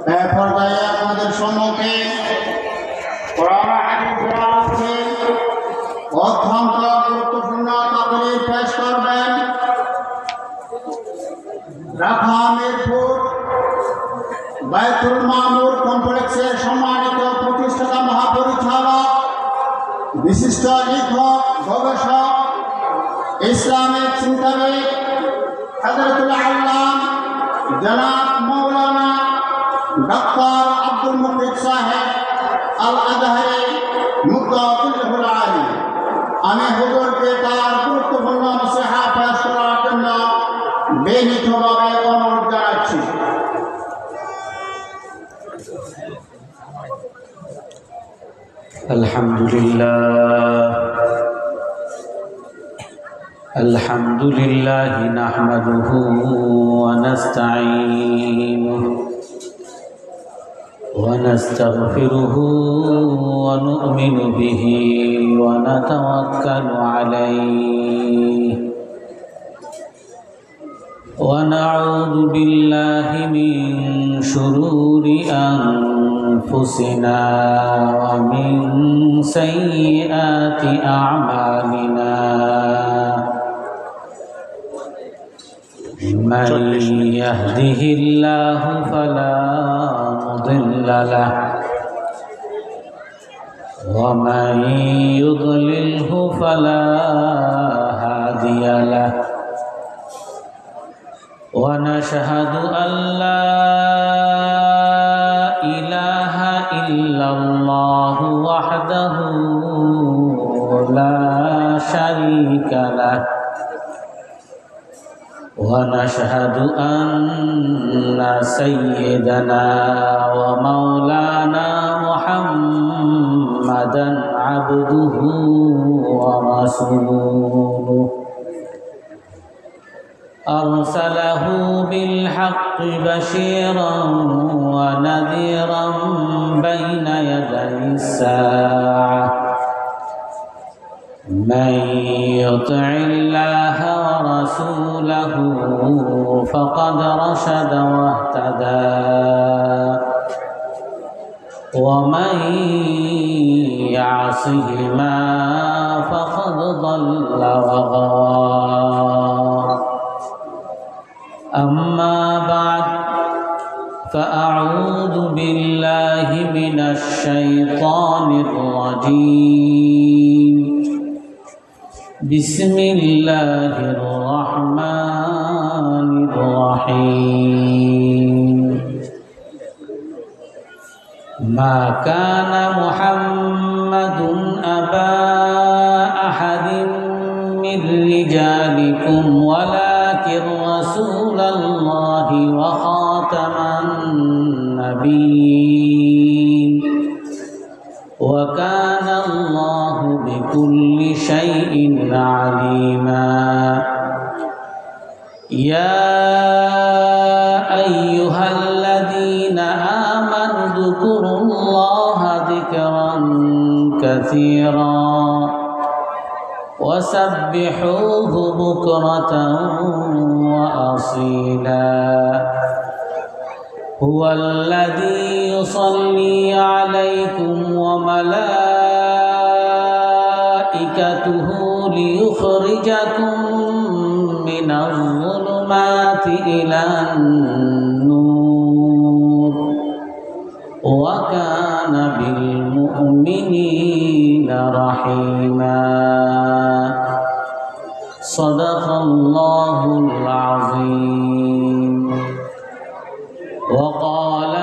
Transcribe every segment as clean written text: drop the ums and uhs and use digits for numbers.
পর্যায়ে আপনাদের সম্মুখে কোরআন হাদিসের আলোকে অত্যন্ত গুরুত্বপূর্ণ তাকরীর পেশ করবেন ঢাকা মিরপুর বাইতুল মামুর কমপ্লেক্সের সম্মানিত প্রতিষ্ঠাতা মহাপরিচালক বিশিষ্ট লেখক গবেষক ইসলামিক চিন্তাবিদ হযরতুল আল্লাম জনাব মাওলানা ডক্টর আব্দুল মুকিত সাহেব আল আজহারি মুক্তাদিল আলী। আমি হুজুরকে তার গুরুত্বপূর্ণ নসিহত পেশ করার জন্য বিনীতভাবে অনুরোধ জানাচ্ছি। আলহামদুলিল্লাহ নাহমাদুহু ওয়া নাস্তাঈনুহু ওয়া নাস্তাগফিরুহু ওয়া নু'মিনু বিহি ওয়া নাতাওয়াক্কালু আলাইহি ওয়া না'উযু বিল্লাহি মিন শুরুরি أنفسنا ومن سيئات أعمالنا من يهده الله فلا مضل له ومن يضلله فلا هادي له ونشهد أن لا إله إلا الله وحده لا شريك له ونشهد أن سيدنا ومولانا محمدا عبده ورسوله أرسله بالحق بشيرا ونذيرا بين يدي الساعة من يطع الله ورسوله فقد رشد واهتدى ومن يعصهما فقد ضل وغوى. أما بعد فأعوذ بالله من الشيطان الرجيم. بسم الله الرحمن الرحيم. ما كان محمد أبا أحد من رجالكم ولكن رسول الله وخاتم النبيين وكان الله بكل شيء عليما. يا أيها الذين آمنوا اذكروا الله ذكرا كثيرا وسبحوه بكرة وأصيلا. هو الذي يصلي عليكم وملائكته ليخرجكم من الظلمات إلى النور وكان بالمؤمنين رحيما. صدق الله العظيم. وقال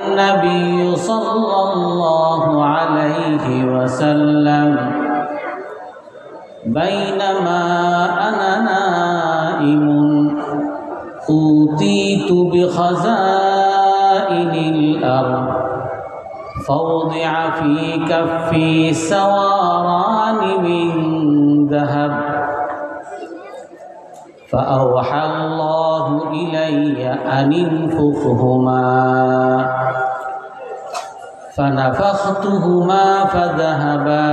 النبي صلى الله عليه وسلم بينما أنا نائم أوتيت بخزائن الأرض فوضع في كفي سواران من ذهب فأوحى الله إلي أن انفخهما فنفختهما فذهبا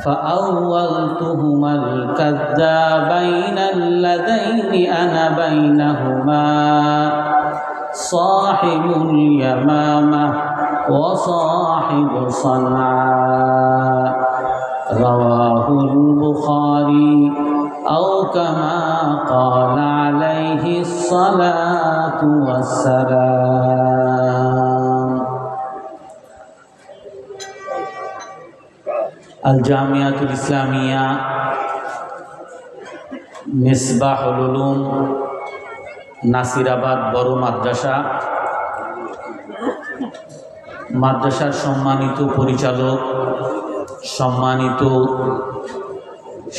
فأولتهما الكذابين اللذين أنا بينهما صاحب اليمامة وصاحب صنعاء رواه البخاري أو كما قال عليه الصلاة والسلام الجامعة الإسلامية মিসবাহুল উলুম নাসিরাবাদ বড় মাদ্রাসার সম্মানিত পরিচালক, সম্মানিত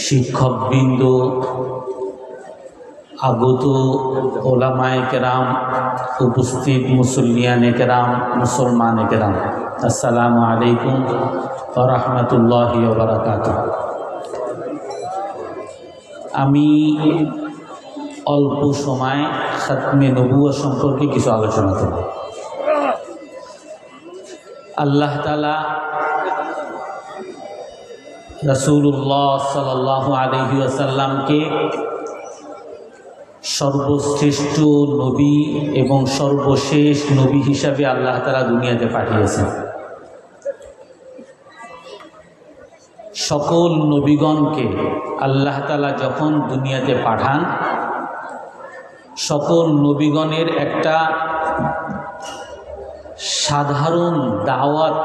শিক্ষকবৃন্দ, আগত ওলামায়ে কেরাম, উপস্থিত মুসল্লিয়ানে কেরাম, মুসলমানে কেরাম, আসসালামু আলাইকুম ওয়া রাহমাতুল্লাহি ওয়া বারাকাতুহু। আমি অল্প সময় খাতমে নবুয়্যত সম্পর্কে কিছু আলোচনা করব। আল্লাহ তাআলা রাসূলুল্লাহ সাল্লাল্লাহু আলাইহি ওয়াসাল্লামকে সর্বশ্রেষ্ঠ নবী এবং সর্বশেষ নবী হিসাবে আল্লাহ তাআলা দুনিয়াতে পাঠিয়েছেন। সকল নবীগণকে আল্লাহ তাআলা যখন দুনিয়াতে পাঠান, সকল নবীগণের একটা সাধারণ দাওয়াত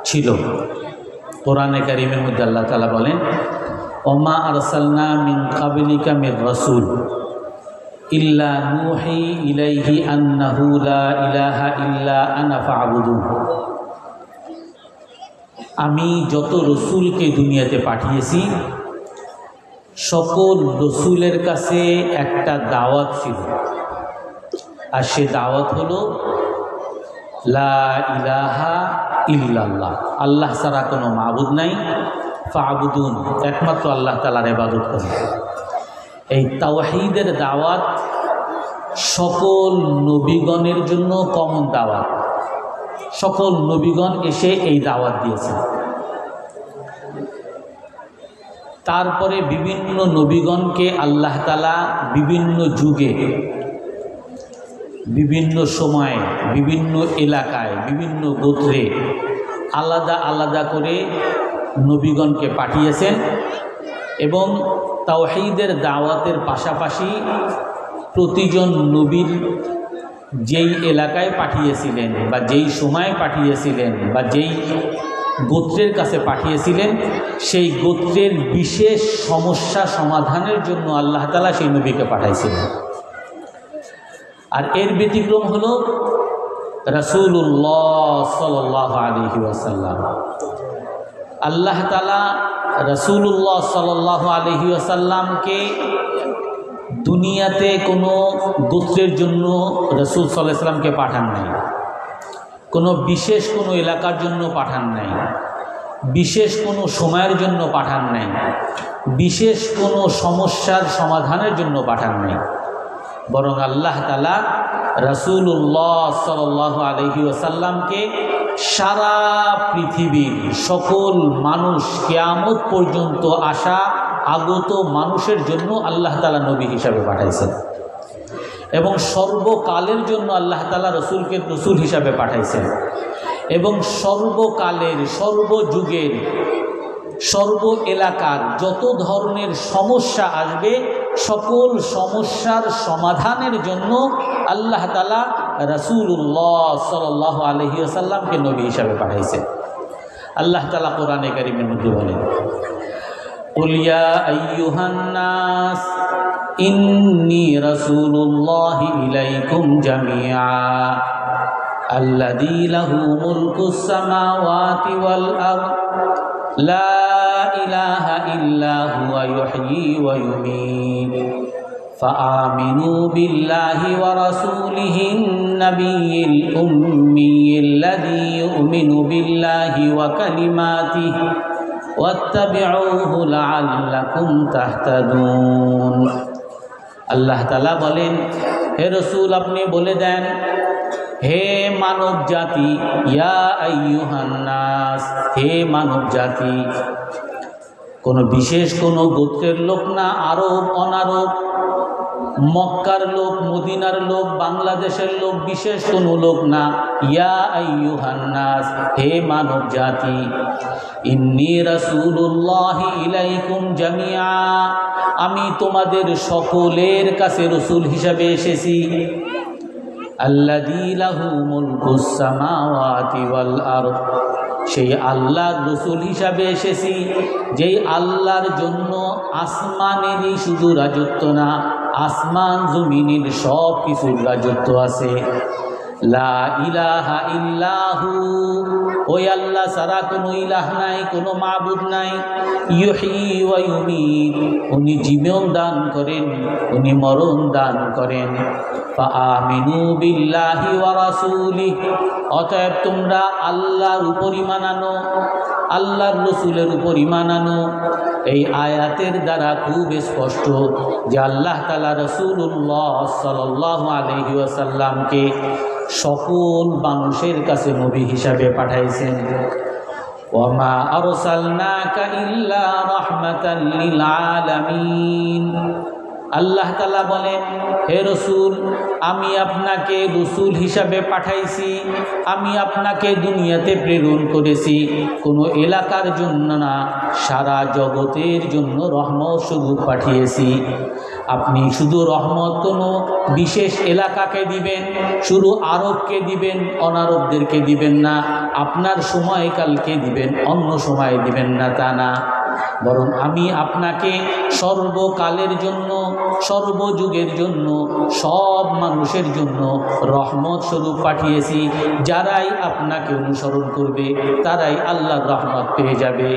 ছিল। কোরআনে কারীমের মধ্যে আল্লাহ তাআলা বলেন, ওমা আরসালনা মিন কাবলিকা মির রাসূল ইল্লা নূহি ইলাইহি আন্নাহু লা ইলাহা ইল্লা আনা ফা'বুদুন। আমি যত রসুলকে দুনিয়াতে পাঠিয়েছি, সকল রসুলের কাছে একটা দাওয়াত ছিল, আর সে দাওয়াত হলো লা ইলাহা ইল্লাল্লাহ, আল্লাহ ছাড়া কোনো মাবুদ নাই, ফা'বুদুন, একমাত্র আল্লাহ তাআলার ইবাদত করুন। এই তাওহীদের দাওয়াত সকল নবীগণের জন্য কমন দাওয়াত। সকল নবীগণ এসে এই দাওয়াত দিয়েছেন। তারপরে বিভিন্ন নবীগণকে আল্লাহ তাআলা বিভিন্ন যুগে, বিভিন্ন সময়ে, বিভিন্ন এলাকায়, বিভিন্ন গোত্রে আলাদা আলাদা করে নবীগণকে পাঠিয়েছেন এবং তাওহীদের দাওয়াতের পাশাপাশি প্রতিজন নবীর যেই এলাকায় পাঠিয়েছিলেন বা যেই সময় পাঠিয়েছিলেন বা যেই গোত্রের কাছে পাঠিয়েছিলেন, সেই গোত্রের বিশেষ সমস্যা সমাধানের জন্য আল্লাহ তাআলা সেই নবীকে পাঠাইছিলেন। আর এর ব্যতিক্রম হলো রাসূলুল্লাহ সাল্লাল্লাহু আলাইহি ওয়াসাল্লাম। আল্লাহ তাআলা রাসূলুল্লাহ সাল্লাল্লাহু আলাইহি ওয়াসাল্লামকে দুনিয়াতে কোনো গোত্রের জন্য রাসূল সাল্লাল্লাহু আলাইহি ওয়াসাল্লামকে পাঠান নাই, কোনো বিশেষ কোনো এলাকার জন্য পাঠান নাই, বিশেষ কোনো সময়ের জন্য পাঠান নাই, বিশেষ কোনো সমস্যার সমাধানের জন্য পাঠান নাই, বরং আল্লাহ তাআলা রাসূলুল্লাহ সাল্লাল্লাহু আলাইহি ওয়াসাল্লামকে সারা পৃথিবীর সকল মানুষ, কিয়ামত পর্যন্ত আসা আগত মানুষের জন্য আল্লাহ তাআলা নবী হিসাবে পাঠাইছেন এবং সর্বকালের জন্য আল্লাহ তাআলা রসুলকে রসুল হিসাবে পাঠাইছেন এবং সর্বকালের, সর্বযুগের, সর্ব এলাকার যত ধরনের সমস্যা আসবে, সকল সমস্যার সমাধানের জন্য আল্লাহ তাআলা রাসূলুল্লাহ সাল্লাল্লাহু আলাইহি ওয়াসাল্লামকে নবী হিসাবে পাঠাইছেন। আল্লাহ তাআলা কোরআনে কারীমের মধ্যে বলেন, কুল ইয়া আইয়ুহান নাস ইন্নী রাসূলুল্লাহি ইলাইকুম জামিআ আল্লাযী লাহু মুলকুস সামাওয়াতি ওয়াল আরদ লা ইলাহা ইল্লা হুয়া ইউহয়ী ওয়া ইউমীত فآمنوا بالله ورسوله النبي الأمي الذي يؤمن بالله وكلماته واتبعوه لعلكم تهتدون। আল্লাহ তাআলা বলেন, হে রাসূল আপনি বলে দেন, হে মানব জাতি, ইয়া আইয়ুহান নাস, হে মানব জাতি, কোনো বিশেষ কোনো গোত্রের লোক না, আরব অনারব, মক্কার লোক, মদিনার লোক, বাংলাদেশের লোক, বিশেষ কোনো লোক না। ইয়া আইয়ুহান নাস, হে মানব জাতি, ইন্নী রাসূলুল্লাহি ইলাইকুম জামিআ, আমি তোমাদের সকলের কাছে রসুল হিসাবে এসেছি। আল্লাযী লাহু মুলকুস সামাওয়াতি ওয়াল আরদ, সেই আল্লাহর রসুল হিসাবে এসেছি যেই আল্লাহর জন্য আসমানেরই শুধু রাজত্ব না, আসমান জমিনের সব কিছুর রাজত্ব আছে। লা ইলাহা ইল্লাহু, ওই আল্লাহ ছাড়া কোনো ইলাহ নাই, কোনো মাবুদ নাই। ইউহয়ী ওয়া ইউমীত, উনি জীবন দান করেন, উনি মরণ দান করেন। ফাআমিনু বিল্লাহি ওয়া রাসূলিহি, অতএব তোমরা আল্লাহর উপর ঈমান আনো, আল্লাহর রসুলের উপর ঈমান আনো। এই আয়াতের দ্বারা খুব স্পষ্ট যে আল্লাহ তাআলা রাসূলুল্লাহ সাল্লাল্লাহু আলাইহি ওয়াসাল্লামকে সকল মানুষের কাছে নবী হিসাবে পাঠাইছেন। ওয়ামা আরসালনাকা ইল্লা রাহমাতাল লিল আলামিন, আল্লাহ তাআলা বলেন, হে রসুল, আমি আপনাকে রসুল হিসাবে পাঠাইছি, আমি আপনাকে দুনিয়াতে প্রেরণ করেছি কোনো এলাকার জন্য না, সারা জগতের জন্য রহমত স্বরূপ পাঠিয়েছি। আপনি শুধু রহমত কোনো বিশেষ এলাকাকে দিবেন, শুধু আরবকে দিবেন, অনারবদেরকে দিবেন না, আপনার সময়কালকে দিবেন, অন্য সময় দিবেন না, তা না, বরং আমি আপনাকে সর্বকালের জন্য, সর্বযুগের জন্য, সব মানুষের জন্য রহমত স্বরূপ পাঠিয়েছি। যারাই আপনাকে অনুসরণ করবে তারাই আল্লাহর রহমত পেয়ে যাবে,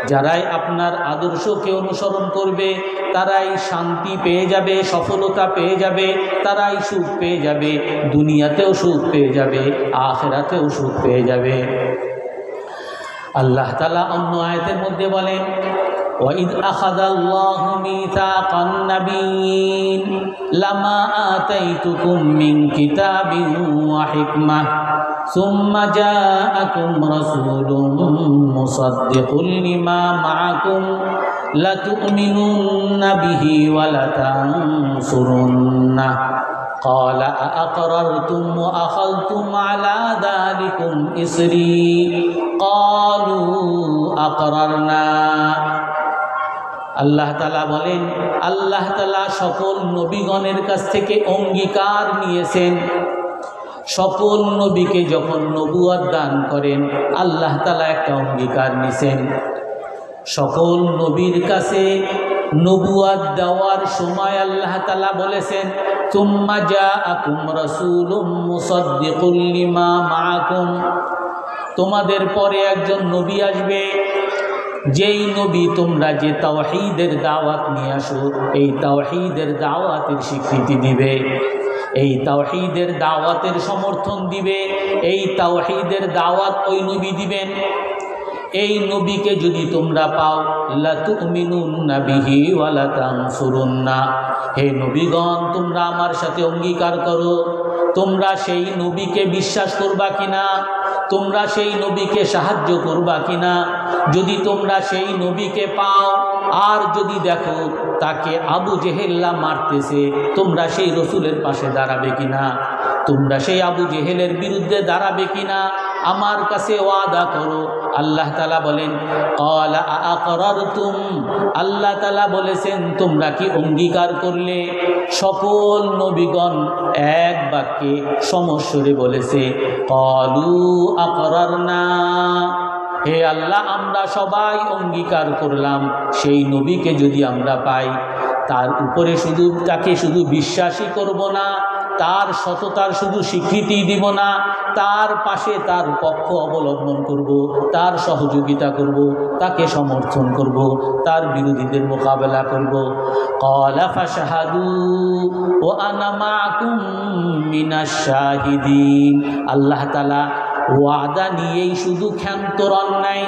যারাই আপনার আদর্শকে অনুসরণ করবে তারাই শান্তি পেয়ে যাবে, সফলতা পেয়ে যাবে, তারাই সুখ পেয়ে যাবে, দুনিয়াতেও সুখ পেয়ে যাবে, আখিরাতেও সুখ পেয়ে যাবে। আল্লাহ তাআলা অন্য আয়াতের মধ্যে বলেন, وَإِذْ أَخَذَ اللَّهُ مِيثَاقَ النَّبِيِّينَ لَمَا آتَيْتُكُم مِّن كِتَابٍ وَحِكْمَةٍ ثُمَّ جَاءَكُمْ رَسُولٌ مُّصَدِّقٌ لِّمَا مَعَكُمْ لَتُؤْمِنُنَّ بِهِ وَلَتَنصُرُنَّهُ قال أأقررتم وأخذتم على ذلكم إصري قالوا أقررنا। আল্লাহ তাআলা বলেন, আল্লাহ তাআলা সকল নবীগণের কাছ থেকে অঙ্গীকার নিয়েছেন। সকল নবীকে যখন নবুয়ত দান করেন আল্লাহ তাআলা একটা অঙ্গীকার নিয়েছেন। সকল নবীর কাছে নবুয়ত দেওয়ার সময় আল্লাহ তাআলা বলেছেন, তুম্মা জাআকুম রাসূলুম মুসাদ্দিকুল লিমা মাআকুম, তোমাদের পরে একজন নবী আসবে, যেই নবী তোমরা যে তাওহীদের দাওয়াত নিয়ে আসো এই তাওহীদের দাওয়াতের স্বীকৃতি দিবে, এই তাওহীদের দাওয়াতের সমর্থন দিবে, এই তাওহীদের দাওয়াত ওই নবী দিবেন। এই নবীকে যদি তোমরা পাও, লাতুমিনুন্না বিহি ওয়া লাতানসুরুন্না, হে নবীগণ তোমরা আমার সাথে অঙ্গীকার করো, তোমরা সেই নবীকে বিশ্বাস করবা কিনা, তোমরা সেই নবীকে সাহায্য করবা কিনা। যদি তোমরা সেই নবীকে পাও আর যদি দেখো তাকে আবু জেহেল্লা মারতেছে, তোমরা সেই রসুলের পাশে দাঁড়াবে কিনা, তোমরা সেই আবু জেহেলের বিরুদ্ধে দাঁড়াবে কিনা, আমার কাছে ওয়াদা করো। আল্লাহ তাআলা বলেন, ক্বালা আআকরারতুম, আল্লাহ তাআলা বলেছেন তোমরা কি অঙ্গীকার করলে? সকল নবীগণ এক বাক্যে সমস্বরে বলেছে, ক্বালু আকরারনা, হে আল্লাহ আমরা সবাই অঙ্গীকার করলাম সেই নবীকে যদি আমরা পাই তার উপরে শুধু তাকে শুধু বিশ্বাসই করব না, তার সততার শুধু স্বীকৃতি দিব না, তার পাশে তার পক্ষ অবলম্বন করব, তার সহযোগিতা করব, তাকে সমর্থন করব, তার বিরোধীদের মোকাবেলা করব। ক্বালা ফাশহাদু ওয়া আনা মাআকুম মিনাশ শাহিদিন, আল্লাহ তাআলা ওয়াদা নিয়েই শুধু ক্ষান্তরণ নাই।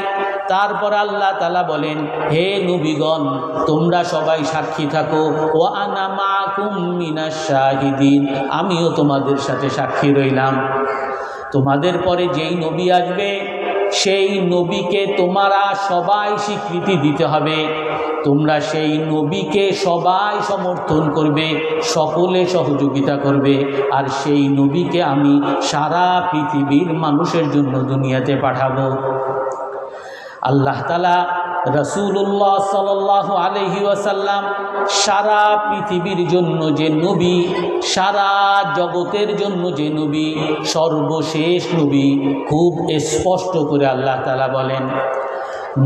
তারপর আল্লাহ তাআলা বলেন, হে নবীগণ তোমরা সবাই সাক্ষী থাকো, ওয়া আনা মাআকুম মিনাশ শাহিদিন, আমিও তোমাদের সাথে সাক্ষী রইলাম। তোমাদের পরে যেই নবী আসবে সেই নবীকে তোমরা সবাই স্বীকৃতি দিতে হবে, তোমরা সেই নবীকে সবাই সমর্থন করবে, সকলে সহযোগিতা করবে, আর সেই নবীকে আমি সারা পৃথিবীর মানুষের জন্য দুনিয়াতে পাঠাবো। আল্লাহ তাআলা রাসূলুল্লাহ সাল্লাল্লাহু আলাইহি ওয়াসাল্লাম সারা পৃথিবীর জন্য যে নবী, সারা জগতের জন্য যে নবী, সর্বশেষ নবী, খুব স্পষ্ট করে আল্লাহ তাআলা বলেন,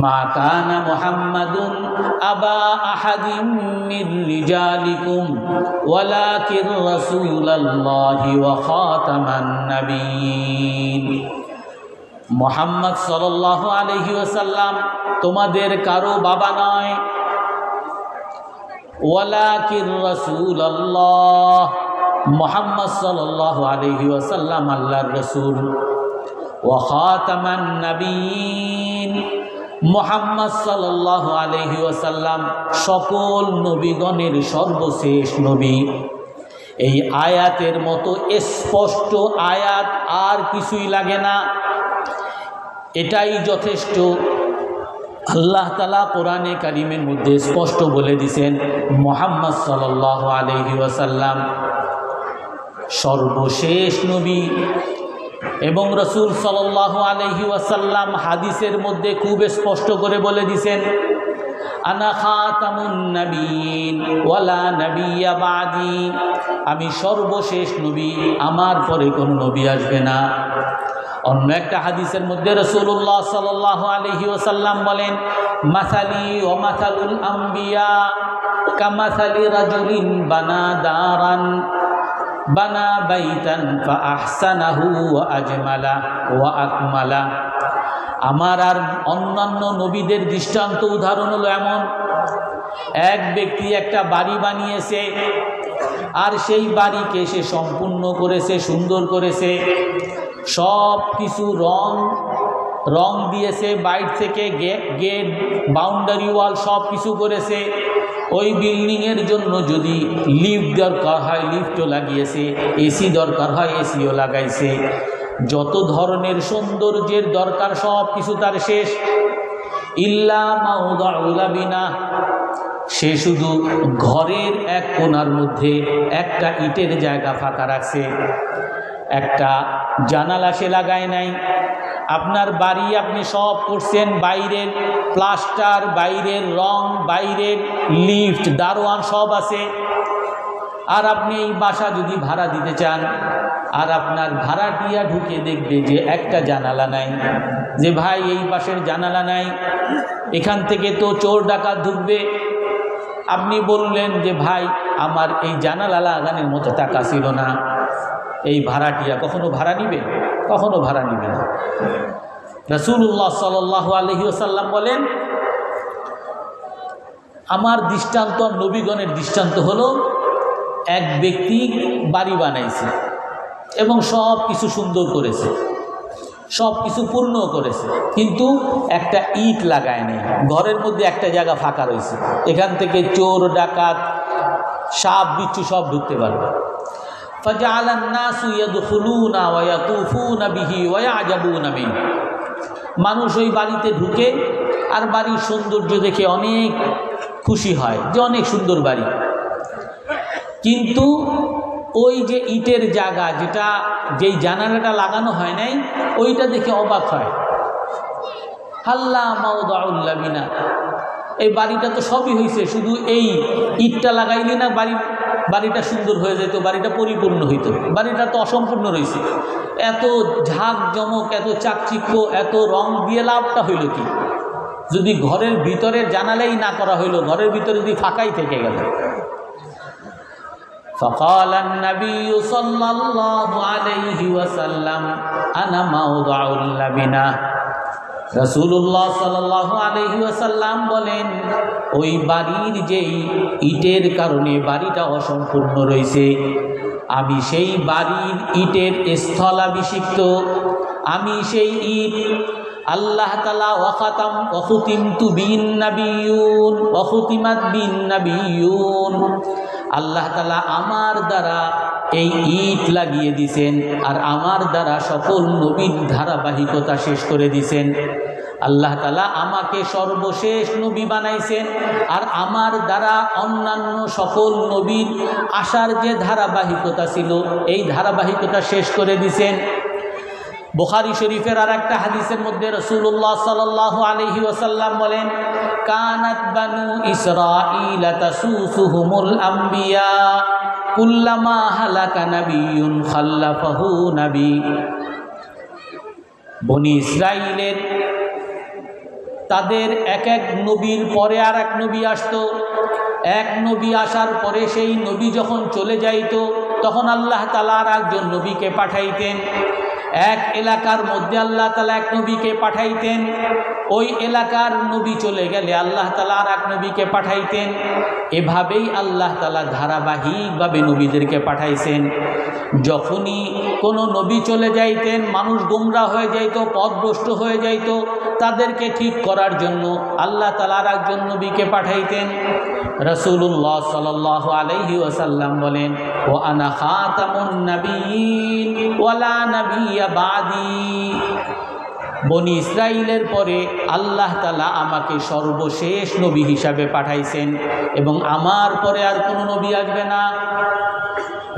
মা কানা মুহাম্মাদুন আবা আহাদিম মির রিজালিকুম ওয়ালাকিন রাসূলুল্লাহি ওয়া খাতামান নাবিয়্যিন। মুহাম্মদ সাল্লাল্লাহু আলাইহি ওয়াসাল্লাম তোমাদের কারো বাবা নয়, ওয়ালাকিন রাসূলুল্লাহ, মুহাম্মদ সাল্লাল্লাহু আলাইহি ওয়াসাল্লাম আল্লাহর রাসূল, ওয়া খাতামান নাবিয়্যিন, মুহাম্মদ সাল্লাল্লাহু আলাইহি ওয়াসাল্লাম সকল নবীগণের সর্বশেষ নবী। এই আয়াতের মতো স্পষ্ট আয়াত আর কিছুই লাগে না, এটাই যথেষ্ট। আল্লাহ তাআলা কোরআনে কারিমের মধ্যে স্পষ্ট বলে দিয়েছেন মুহাম্মদ সাল্লাল্লাহু আলাইহি ওয়াসাল্লাম সর্বশেষ নবী। এবং রাসূল সাল্লাল্লাহু আলাইহি ওয়াসাল্লাম হাদিসের মধ্যে খুব স্পষ্ট করে বলে দিয়েছেন, আনা খাতামুন নাবিয়্যিন ওয়ালা নাবিয়্যা বাদি, আমি সর্বশেষ নবী, আমার পরে কোনো নবী আসবে না। অন্য একটা হাদিসের মধ্যে রাসূলুল্লাহ সাল্লাল্লাহু আলাইহি ওয়াসাল্লাম বলেন, মাসালি ওয়া মাসালুল আম্বিয়া কামাসালি রাজুলিন বানা দারান বানা বাইতান ফা আহসানাহু ওয়া আজমালা ওয়া আকমালা। আমার আর অন্যান্য নবীদের দৃষ্টান্ত উদাহরণ হলো এমন, এক ব্যক্তি একটা বাড়ি বানিয়েছে, আর সেই বাড়িকে সে সম্পূর্ণ করেছে, সুন্দর করেছে, সব কিছু রং দিয়েছে, বাইরে থেকে গেট, বাউন্ডারি ওয়াল সব কিছু করেছে। ওই বিল্ডিংয়ের জন্য যদি লিফট দরকার হয় লিফটও লাগিয়েছে, এসি দরকার হয় এসিও লাগাইছে, যত ধরনের সৌন্দর্যের দরকার সব কিছু তার শেষ। ইল্লা মাউদাউল লাবিনা, সে শুধু ঘরের এক কোণার মধ্যে একটা ইটের জায়গা ফাঁকা রাখছে, একটা জানালা সে লাগায় নাই। আপনার বাড়ি আপনি সব করছেন, বাইরের প্লাস্টার, বাইরের রং, বাইরের লিফট, দারোয়ান সব আছে, আর আপনি এই বাসা যদি ভাড়া দিতে চান, আর আপনার ভাড়াটিয়া ঢুকে দেখবে যে একটা জানালা নাই, যে ভাই এই পাশের জানালা নাই, এখান থেকে তো চোর ডাকাত ঢুকবে। আপনি বললেন যে ভাই আমার এই জানালা লাগানোর মতো টাকা ছিল না, এই ভাড়াটিয়া কখনো ভাড়া নিবে? কখনো ভাড়া নিবে না। রাসূলুল্লাহ সাল্লাল্লাহু আলাইহি ওয়াসাল্লাম বলেন, আমার দৃষ্টান্ত আর নবীগণের দৃষ্টান্ত হলো, এক ব্যক্তি বাড়ি বানাইছে এবং সব কিছু সুন্দর করেছে, সব কিছু পূর্ণ করেছে, কিন্তু একটা ইট লাগায় নেই, ঘরের মধ্যে একটা জায়গা ফাঁকা রয়েছে, এখান থেকে চোর ডাকাত সাপ বিচ্ছু সব ঢুকতে পারবে। ফাজআলান নাসু ইয়াদখুলুনা ওয়া ইয়াতুফুনা বিহি ওয়া ইয়াজাবুনা মিন, মানুষ ওই বাড়িতে ঢুকে আর বাড়ির সৌন্দর্য দেখে অনেক খুশি হয় যে অনেক সুন্দর বাড়ি, কিন্তু ওই যে ইটের জায়গা, যেই জানালাটা লাগানো হয় নাই, ওইটা দেখে অবাক হয়। হাল্লা মাউদাউল লাবিনা, এই বাড়িটা তো সবই হয়েছে, শুধু এই ইটটা লাগাইলে না বাড়িটা সুন্দর হয়ে যেত, বাড়িটা পরিপূর্ণ হইত, বাড়িটা তো অসম্পূর্ণ রয়েছে। এত ঝাঁক জমক, এত চাকচিক্য, এত রং দিয়ে লাভটা হইল কি? যদি ঘরের ভিতরের জানালাই না করা হইল, ঘরের ভিতরে যদি ফাঁকাই থেকে গেল। فقال النبي صلى الله عليه وسلم أنا موضع اللبنة। রাসূলুল্লাহ সাল্লাল্লাহু আলাইহি ওয়াসাল্লাম বলেন, ওই বাড়ির যেই ইটের কারণে বাড়িটা অসম্পূর্ণ রয়েছে, আমি সেই বাড়ির ইটের স্থলাভিষিক্ত, আমি সেই ইট। আল্লাহ তাআলা ওয়াখাতিমতু বিন নাবিয়্যুন ওয়াখাতিমাত বিন নাবিয়্যুন, আল্লাহ তাআলা আমার দ্বারা এই ইট লাগিয়ে দিছেন আর আমার দ্বারা সকল নবীর ধারাবাহিকতা শেষ করে দিছেন। আল্লাহ তাআলা আমাকে সর্বশেষ নবী বানাইছেন আর আমার দ্বারা অন্যান্য সকল নবীর আসার যে ধারাবাহিকতা ছিল এই ধারাবাহিকতা শেষ করে দিছেন। বুখারী শরীফের আর একটা হাদিসের মধ্যে রাসূলুল্লাহ সাল্লাল্লাহু আলাইহি ওয়াসাল্লাম বলেন, কানাত বানু ইসরাঈল তাসুসুহুমুল আম্বিয়া কুল্লামা হালাকা নাবিয়্যুন খাল্লাফাহু নবী। বনি ইসরাইলের তাদের এক এক নবীর পরে আর এক নবী আসতো। এক নবী আসার পরে সেই নবী যখন চলে যাইত তখন আল্লাহ তাআলা আর একজন নবীকে পাঠাইতেন। এক এলাকার মধ্যে আল্লাহ তাআলা এক নবীকে পাঠাইতেন, ওই এলাকার নবী চলে গেলে আল্লাহ তাআলা আর এক নবীকে পাঠাইতেন। এভাবেই আল্লাহ তাআলা ধারাবাহিকভাবে নবীদেরকে পাঠাইছেন। যখনই কোনো নবী চলে যাইতেন মানুষ গোমরা হয়ে যাইত, পথভ্রষ্ট হয়ে যাইত, তাদেরকে ঠিক করার জন্য আল্লাহ তাআলা আর একজন নবীকে পাঠাইতেন। রাসূলুল্লাহ সাল্লাল্লাহু আলাইহি ওয়াসাল্লাম বলেন, ওয়া আনা খাতামুন নাবিয়্যিন ওয়া লা নাবিয়্যা বাদি। বনি ইসরাইলের পরে আল্লাহ তাআলা আমাকে সর্বশেষ নবী হিসাবে পাঠাইছেন এবং আমার পরে আর কোনো নবী আসবে না।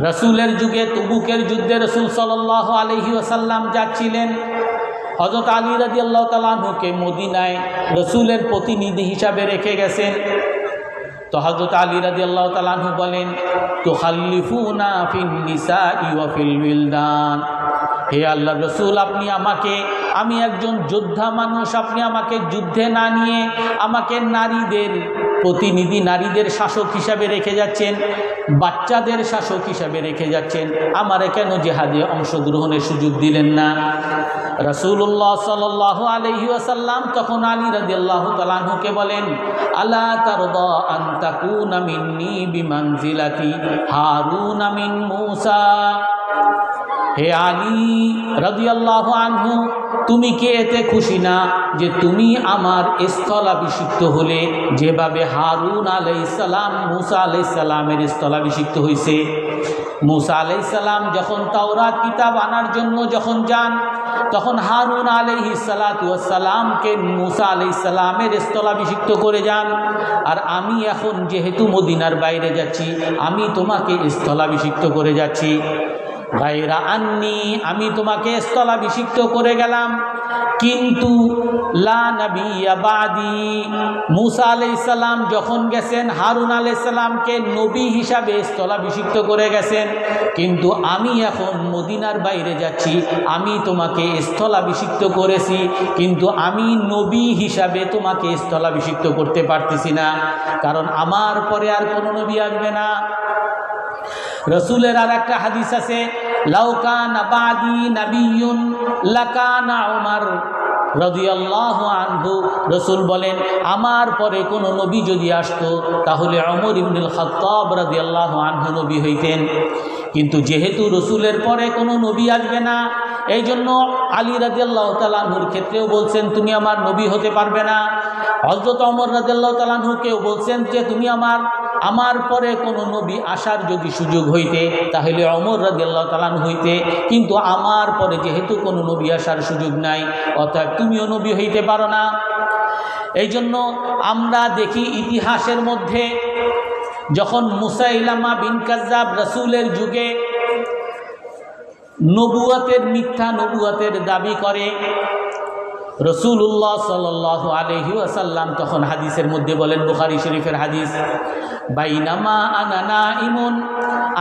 রাসূলের যুগে তবুকের যুদ্ধে রাসূল সাল্লাল্লাহু আলাইহি ওয়াসাল্লাম যাচ্ছিলেন। হযরত আলী রাদিয়াল্লাহু তাআলা আনহুকে মদিনায় রাসূলের প্রতিনিধি হিসাবে রেখে গেছেন। তো হযরত আলী রাদিয়াল্লাহু তাআলা আনহু বলেন, তুখাল্লিফুনা ফিন নিসাই ওয়া ফিল উইলদান। হে আল্লাহর রাসূল, আপনি আমাকে, আমি একজন যোদ্ধা মানুষ, আপনি আমাকে যুদ্ধে না নিয়ে আমাকে নারীদের প্রতিনিধি, নারীদের শাসক হিসাবে রেখে যাচ্ছেন, বাচ্চাদের শাসক হিসাবে রেখে যাচ্ছেন, আমারে কেন জিহাদে অংশগ্রহণের সুযোগ দিলেন না? রাসূলুল্লাহ সাল্লাল্লাহু আলাইহি ওয়াসাল্লাম তখন আলী রাদিয়াল্লাহু তাআলা আনহুকে বলেন, আলা তারদা আন তাকুনা মিন্নি বিমানজিলাতি হারুনা মিন মূসা। হে আলী রাদিয়াল্লাহু আনহু, তুমি কি এতে খুশি না যে তুমি আমার স্থলাভিষিক্ত হলে যেভাবে হারুন আলাইহিস সালাম মূসা আলাইহিস সালামের স্থলাভিষিক্ত হয়েছে? মূসা আলাইহিস সালাম যখন তাওরাত কিতাব আনার জন্য যখন যান তখন হারুন আলাইহিস সালাতু ওয়াস সালামকে মূসা আলাইহিস সালামের স্থলাভিষিক্ত করে যান। আর আমি এখন যেহেতু মদিনার বাইরে যাচ্ছি, আমি তোমাকে স্থলাভিষিক্ত করে যাচ্ছি। গায়রা আন্নি, আমি তোমাকে স্থলাভিষিক্ত করে গেলাম, কিন্তু লা নবিয়্যা বাদি। মূসা আলাইহিস সালাম যখন গেছেন হারুন আলাইহিস সালামকে নবী হিসাবে স্থলাভিষিক্ত করে গেছেন, কিন্তু আমি এখন মদিনার বাইরে যাচ্ছি, আমি তোমাকে স্থলাভিষিক্ত করেছি, কিন্তু আমি নবী হিসাবে তোমাকে স্থলাভিষিক্ত করতে পারতেছি না, কারণ আমার পরে আর কোনো নবী আসবে না। রাসূলের আর একটা হাদিস আছে, লাউ কানা বাদি নাবিয়্যুন লাকানা উমর রাদিয়াল্লাহু আনহু। রাসূল বলেন, আমার পরে কোনো নবী যদি আসতো তাহলে ওমর ইবনুল খাত্তাব রাদিয়াল্লাহু আনহু নবী হইতেন। কিন্তু যেহেতু রাসূলের পরে কোনো নবী আসবে না, এই জন্য আলী রাদিয়াল্লাহু তাআলা আনহুর ক্ষেত্রেও বলছেন তুমি আমার নবী হতে পারবে না। হযরত ওমর রাদিয়াল্লাহু তাআলা আনহুকেও বলছেন যে তুমি আমার পরে কোনো নবী আসার যদি সুযোগ হইতে তাহলে ওমর রাদিয়াল্লাহু তাআলা আনহু হইতে, কিন্তু আমার পরে যেহেতু কোনো নবী আসার সুযোগ নাই, অতএব তুমিও নবী হইতে পারো না। এই জন্য আমরা দেখি ইতিহাসের মধ্যে যখন মুসাইলামা বিন কাজ্জাব রাসূলের যুগে নবুয়তের মিথ্যা নবুয়তের দাবি করে, রাসূলুল্লাহ সাল্লাল্লাহু আলাইহি ওয়াসাল্লাম তখন হাদিসের মধ্যে বলেন, বুখারী শরীফের হাদিস, বাইনামা আনা নাইমুন,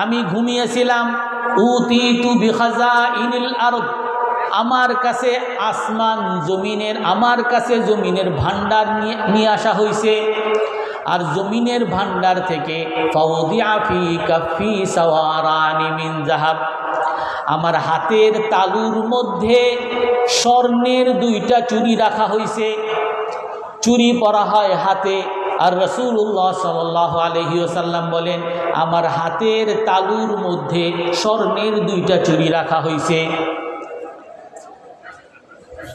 আমি ঘুমিয়েছিলাম, উতিতু বিখাজাইনিল আরদ, আমার কাছে আসমান জমিনের, আমার কাছে জমিনের ভান্ডার নিয়ে আসা হয়েছে। আর জমিনের ভান্ডার থেকে ফাউদিআ ফি কাফি সাওয়ারানি মিন যাহাব, আমার হাতের তালুর মধ্যে স্বর্ণের 2টা চুড়ি রাখা হয়েছে, চুড়ি পরা হয় হাতে। আর রাসূলুল্লাহ সাল্লাল্লাহু আলাইহি ওয়াসাল্লাম বলেন, আমার হাতের তালুর মধ্যে স্বর্ণের 2টা চুড়ি রাখা হয়েছে।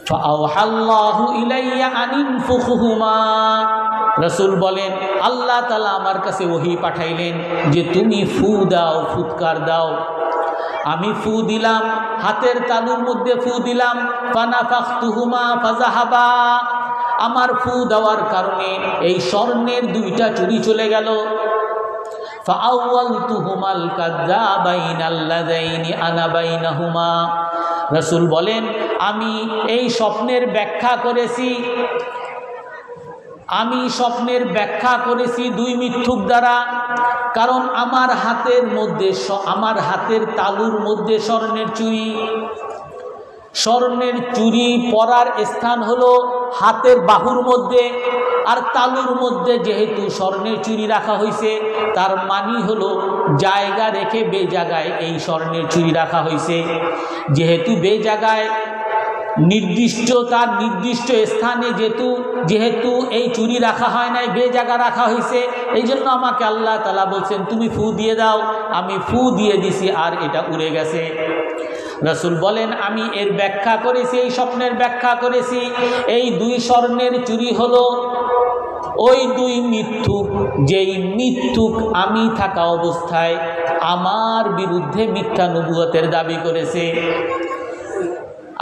ফাআওহাল্লাহু ইলাইয়া আনিনফুখহুমা, রাসূল বলেন আল্লাহ তাআলা আমার কাছে ওহী পাঠাইলেন যে তুমি ফু দাও, ফুৎকার দাও। আমি ফু দিলাম, হাতের তালুর মধ্যে ফু দিলাম, ফানাফাখতুহুমা ফাযাহাবা, আমার ফু দেওয়ার কারণে এই স্বর্ণের দুইটা চুরি চলে গেল। ফাআওয়ালতুহুমাল কাযাবাইনাল্লাযাইনি আনা বাইনাহুমা, রাসূল বলেন আমি এই স্বপ্নের ব্যাখ্যা করেছি, আমি স্বপ্নের ব্যাখ্যা করেছি দুই মিথ্যুক দ্বারা। কারণ আমার হাতের মধ্যে, আমার হাতের তালুর মধ্যে স্বর্ণের চুড়ি, স্বর্ণের চুড়ি পরার স্থান হলো হাতের বাহুর মধ্যে, আর তালুর মধ্যে যেহেতু স্বর্ণের চুড়ি রাখা হয়েছে, তার মানে হলো জায়গা রেখে বে জায়গায় এই স্বর্ণের চুড়ি রাখা হয়েছে। যেহেতু বে জায়গায় নির্দিষ্ট, তার নির্দিষ্ট স্থানে যেহেতু এই চুরি রাখা হয় নাই, বে জায়গা রাখা হয়েছে, এই জন্য আমাকে আল্লাহ তাআলা বলছেন তুমি ফু দিয়ে দাও। আমি ফু দিয়ে দিছি আর এটা উড়ে গেছে। রাসূল বলেন আমি এর ব্যাখ্যা করেছি, এই স্বপ্নের ব্যাখ্যা করেছি, এই দুই স্বর্ণের চুরি হলো ওই দুই মিথ্যুক, যেই মিথ্যুক আমি থাকা অবস্থায় আমার বিরুদ্ধে মিথ্যা নবুয়তের দাবি করেছে।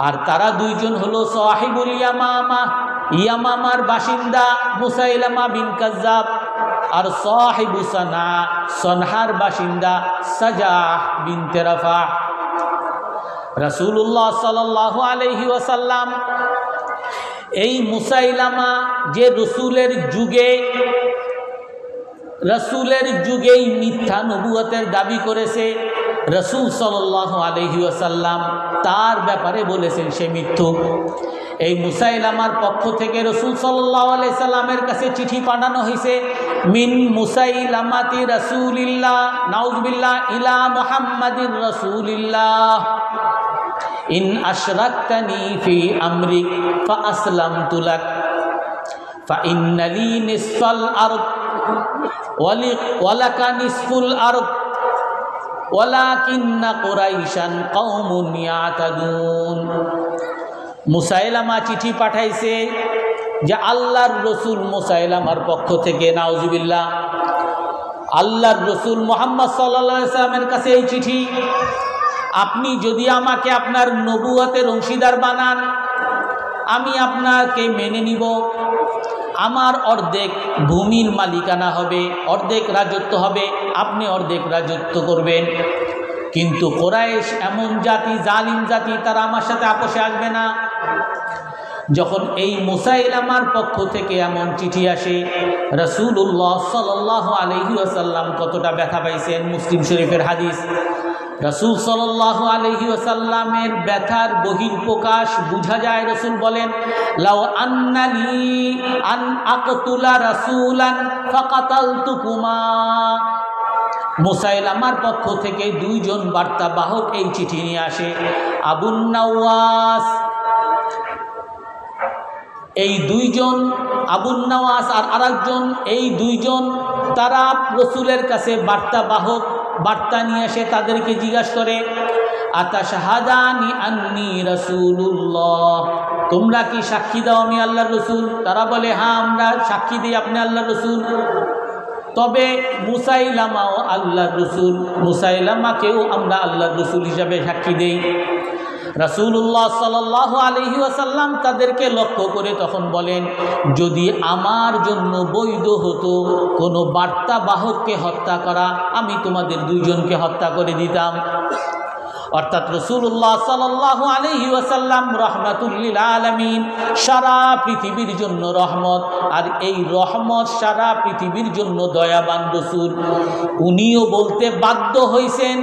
আর তারা দুইজন হলো সাহিবুল ইয়ামামা, ইয়ামামার বাসিন্দা মুসাইলামা বিন কাজ্জাব, আর সাহিবু সানা, সনহার বাসিন্দা সাজাহ বিনতে রাফা। রাসূলুল্লাহ সাল্লাল্লাহু আলাইহি ওয়াসাল্লাম এই মুসাইলামা যে রসুলের যুগেই মিথ্যা নবুয়তের দাবি করেছে, রাসূল সাল্লাল্লাহু আলাইহি ওয়াসাল্লাম তার ব্যাপারে বলেছেন সে মিথ্যুক। এই মুসাইলামার পক্ষ থেকে রাসূল সাল্লাল্লাহু আলাইহি সাল্লামের কাছে চিঠি পাঠানো হয়েছে, মিন মুসাইলামাতি রাসূলিল্লাহ নাউযুবিল্লাহ ইলা মুহাম্মাদির রাসূলিল্লাহ ইন আশরাকতানি ফি আমরিক ফাআসলামতু লাক ফাইন্নালি নিসফাল আরদ ওয়ালাকা নিসফুল আরদ ওয়ালাকিন্না কুরাইশান কওমুন ইয়াতাদুন। মুসাইলামা চিঠি পাঠাইছে যে আল্লাহর রসুল মুসাইলামার পক্ষ থেকে, নাউজুবিল্লাহ, আল্লাহর রসুল মুহাম্মদ সাল্লাল্লাহু আলাইহি ওয়াসাল্লামের কাছে এই চিঠি, আপনি যদি আমাকে আপনার নবুয়তের অংশীদার বানান, আমি আপনাকে মেনে নিব, আমার অর্ধেক ভূমির মালিকানা হবে, অর্ধেক রাজত্ব হবে, আপনি অর্ধেক রাজত্ব করবেন। কিন্তু কুরাইশ এমন জাতি, জালিম জাতি, তারা আমার সাথে আপোষে আসবে না। যখন এই মুসাইলামার পক্ষ থেকে এমন চিঠি আসে, রাসূলুল্লাহ সাল্লাল্লাহু আলাইহি ওয়াসাল্লাম কতটা ব্যথা পাইছেন, মুসলিম শরীফের হাদিস। রাসূল সাল্লাল্লাহু আলাইহি ওয়াসাল্লামের ব্যথার বহিঃপ্রকাশ বুঝা যায়। রাসূল বলেন, লাউ আন্নালি আন আকতুলা রাসূলান ফাকাতালতুকুমা। মুসাইলামার পক্ষ থেকে দুইজন বার্তাবাহক এই চিঠি নিয়ে আসে, আবুন নাওয়াস, এই দুইজন আবুন নাওয়াস আর আরেকজন, এই দুইজন তারা রাসূলের কাছে বার্তাবাহক, বার্তা নিয়ে এসে তাদেরকে জিজ্ঞাসা করে, আতাশহাদানি আন্নী রাসূলুল্লাহ, তোমরা কি সাক্ষী দাও আমি আল্লাহর রসুল? তারা বলে হ্যাঁ আমরা সাক্ষী দিই আপনি আল্লাহর রসুল। তবে মুসাইলামাও আল্লাহর রসুল, মুসাইলামাকেও আমরা আল্লাহর রসুল হিসাবে সাক্ষী দেই। রাসূলুল্লাহ সাল্লাল্লাহু আলাইহি ওয়াসাল্লাম তাদেরকে লক্ষ্য করে তখন বলেন, যদি আমার জন্য বৈধ হতো কোনো বার্তাবাহককে হত্যা করা, আমি তোমাদের দুইজনকে হত্যা করে দিতাম। অর্থাৎ রাসূলুল্লাহ সাল্লাল্লাহু আলাইহি ওয়াসাল্লাম রাহমাতুল লিল আলামিন, সারা পৃথিবীর জন্য রহমত, আর এই রহমত সারা পৃথিবীর জন্য দয়াবান রাসূল। উনিও বলতে বাধ্য হয়েছেন,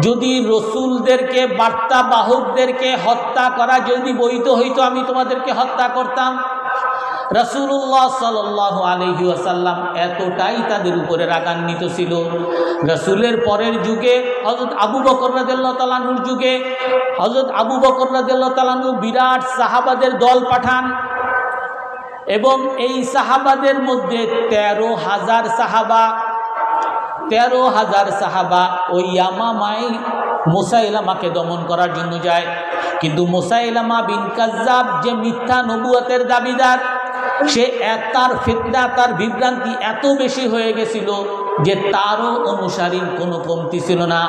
যদি রসুলদেরকে, বার্তাবাহকদেরকে হত্যা করা যদি বৈধ হইতো, আমি তোমাদেরকে হত্যা করতাম। রাসূলুল্লাহ সাল্লাল্লাহু আলাইহি ওয়াসাল্লাম এতটাই তাদের উপরে রাগান্বিত ছিল। রাসূলের পরের যুগে হযরত আবু বকর রাদিয়াল্লাহু তাআলা আনহুর যুগে হযরত আবু বকর রাদিয়াল্লাহু তাআলা আনহু বিরাট সাহাবাদের দল পাঠান, এবং এই সাহাবাদের মধ্যে 13,000 সাহাবা ওই ইয়ামামায় মুসাইলামাকে দমন করার জন্য যায়। কিন্তু মুসাইলামা বিন কাজ্জাব যে মিথ্যা নবুয়তের দাবিদার, সে তার ফিতনা, তার বিভ্রান্তি এত বেশি হয়ে গেছিল যে তারও অনুসারীর কোনো কমতি ছিল না।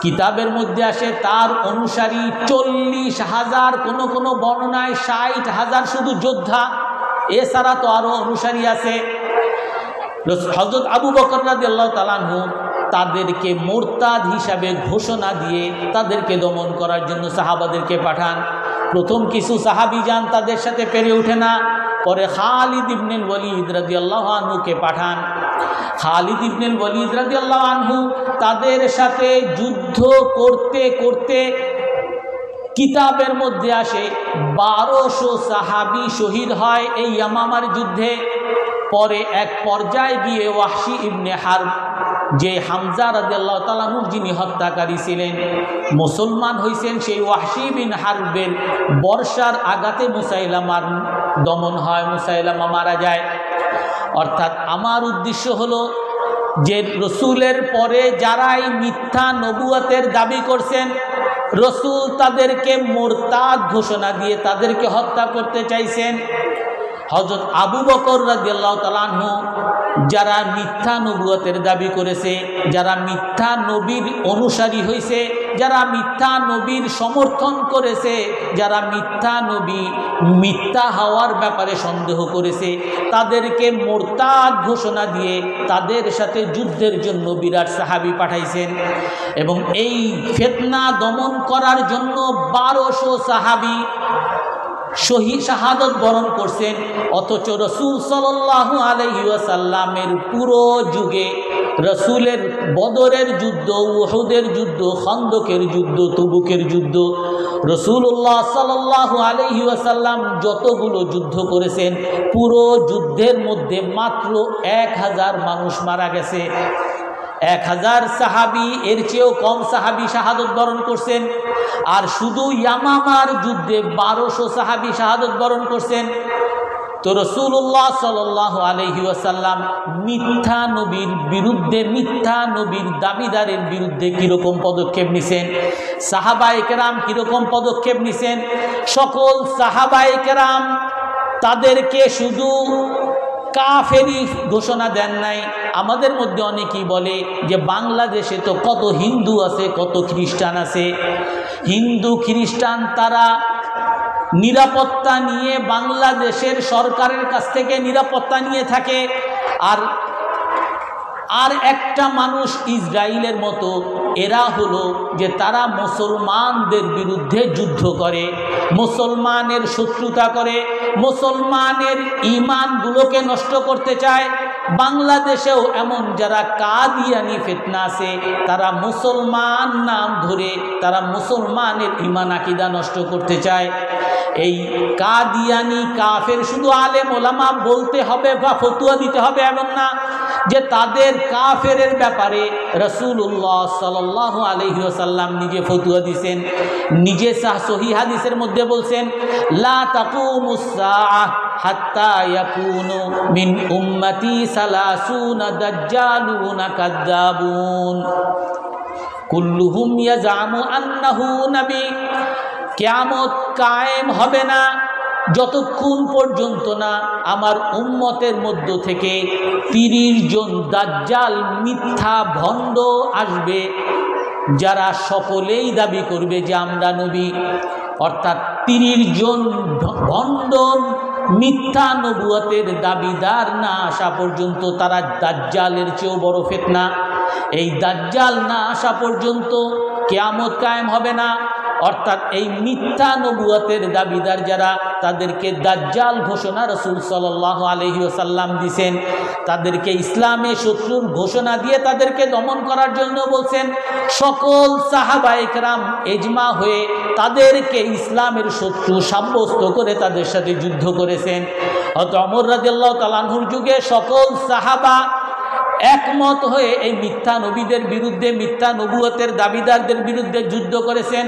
কিতাবের মধ্যে আসে তার অনুসারী 40,000, কোনো কোনো বর্ণনায় 60,000 শুধু যোদ্ধা, এছাড়া তো আরও অনুসারী আছে। হযরত আবু বকর রাদিয়াল্লাহু তাআলা আনহু তাদেরকে মুরতাদ হিসাবে ঘোষণা দিয়ে তাদেরকে দমন করার জন্য সাহাবাদেরকে পাঠান। প্রথম কিছু সাহাবী যান, তাদের সাথে পেরে ওঠে না, পরে খালিদ ইবনুল ওয়ালিদ রাদিয়াল্লাহু আনহুকে পাঠান। খালিদ ইবনুল ওয়ালিদ রাদিয়াল্লাহু আনহু তাদের সাথে যুদ্ধ করতে করতে কিতাবের মধ্যে আসে 1200 সাহাবী শহীদ হয় এই ইয়ামামার যুদ্ধে। পরে এক পর্যায়ে গিয়ে ওয়াহশী ইবনে হারব, যে হামজা রাদিয়াল্লাহু তাআলা আনহু যিনি হত্যাকারী ছিলেন, মুসলমান হয়েছেন। সেই ওয়াহশী বিন হারবের বর্ষার আঘাতে মুসাইলামার দমন হয়, মুসাইলামা মারা যায়। অর্থাৎ আমার উদ্দেশ্য হলো যে রসুলের পরে যারাই মিথ্যা নবুয়তের দাবি করছেন, রসুল তাদেরকে মুরতাদ ঘোষণা দিয়ে তাদেরকে হত্যা করতে চাইছেন। হযরত আবু বকর রাদিয়াল্লাহু তাআলা আনহু যারা মিথ্যা নবুয়তের দাবি করেছে, যারা মিথ্যা নবীর অনুসারী হয়েছে, যারা মিথ্যা নবীর সমর্থন করেছে, যারা মিথ্যা হওয়ার ব্যাপারে সন্দেহ করেছে, তাদেরকে মুরতাদ ঘোষণা দিয়ে তাদের সাথে যুদ্ধের জন্য বিরাট সাহাবী পাঠাইছেন। এবং এই ফিতনা দমন করার জন্য 1200 সাহাবী শাহাদত বরণ করছেন। অথচ রসুল সাল্লাল্লাহু আলাইহি ওয়াসাল্লামের পুরো যুগে রসুলের বদরের যুদ্ধ, উহুদের যুদ্ধ, খন্দকের যুদ্ধ, তবুকের যুদ্ধ, রসুল্লাহ সাল্লাল্লাহু আলাইহি ওয়াসাল্লাম যতগুলো যুদ্ধ করেছেন, পুরো যুদ্ধের মধ্যে মাত্র 1000 মানুষ মারা গেছে। 1000 সাহাবী, এর চেয়েও কম সাহাবী শাহাদত বরণ করছেন। আর শুধু ইয়ামামার যুদ্ধে 1200 সাহাবী শাহাদত বরণ করছেন। তো রাসূলুল্লাহ সাল্লাল্লাহু আলাইহি ওয়াসাল্লাম মিথ্যা নবীর বিরুদ্ধে, মিথ্যা নবীর দাবিদারের বিরুদ্ধে কীরকম পদক্ষেপ নিছেন, সাহাবায়ে কেরাম কীরকম পদক্ষেপ নিছেন। সকল সাহাবায়ে কেরাম তাদেরকে শুধু কাফেরি ঘোষণা দেন নাই। আমাদের মধ্যে অনেকেই বলে যে বাংলাদেশে তো কত হিন্দু আছে, কত খ্রিস্টান আছে। হিন্দু খ্রিস্টান তারা নিরাপত্তা নিয়ে বাংলাদেশের সরকারের কাছ থেকে নিরাপত্তা নিয়ে থাকে। আর একটা মানুষ ইসরায়েলের মতো, এরা হলো যে তারা মুসলমানদের বিরুদ্ধে যুদ্ধ করে, মুসলমানের শত্রুতা করে, মুসলমানের ঈমানগুলোকে নষ্ট করতে চায়। বাংলাদেশেও এমন যারা কাদিয়ানি ফিতনা আছে, তারা মুসলমান নাম ধরে তারা মুসলমানের ঈমান আকীদা নষ্ট করতে চায়। এই কাদিয়ানি কাফের শুধু আলেম ওলামা বলতে হবে বা ফতোয়া দিতে হবে এমন না, যে তাদের কাফেরের ব্যাপারে রাসূলুল্লাহ সাল্লাল্লাহু আলাইহি ওয়াসাল্লাম নিজে ফতোয়া দিয়েছেন। নিজে সহিহ হাদিসের মধ্যে বলছেন, লা তাকুমুস সাআহ হাত্তা ইয়াকুনু মিন উম্মতি 30 দাজ্জালুনা কাযযাবুন কুল্লুহুম ইয়াজামু আন্নাহু নবী। কিয়ামত কায়েম হবে না যতক্ষণ পর্যন্ত না আমার উম্মতের মধ্য থেকে 30 জন দাজ্জাল মিথ্যা ভণ্ড আসবে, যারা সকলেই দাবি করবে যে আমরা নবী। অর্থাৎ 30 জন ভণ্ড মিথ্যা নবুয়তের দাবিদার না আসা পর্যন্ত তারা দাজ্জালের চেয়েও বড় ফিতনা। এই দাজ্জাল না আসা পর্যন্ত কিয়ামত কায়েম হবে না। অর্থাৎ এই মিথ্যা নবুয়তের দাবিদার যারা, তাদেরকে দাজ্জাল ঘোষণা রাসূল সাল্লাল্লাহু আলাইহি ওয়াসাল্লাম দিয়েছেন। তাদেরকে ইসলামে শত্রুর ঘোষণা দিয়ে তাদেরকে দমন করার জন্য বলছেন। সকল সাহাবায়ে কেরাম ইজমা হয়ে তাদেরকে ইসলামের শত্রু সাব্যস্ত করে তাদের সাথে যুদ্ধ করেছেন। হযরত ওমর রাদিয়াল্লাহু তাআলা আনহুর যুগে সকল সাহাবা একমত হয়ে এই মিথ্যা নবীদের বিরুদ্ধে, মিথ্যা নবুয়তের দাবিদারদের বিরুদ্ধে যুদ্ধ করেছেন।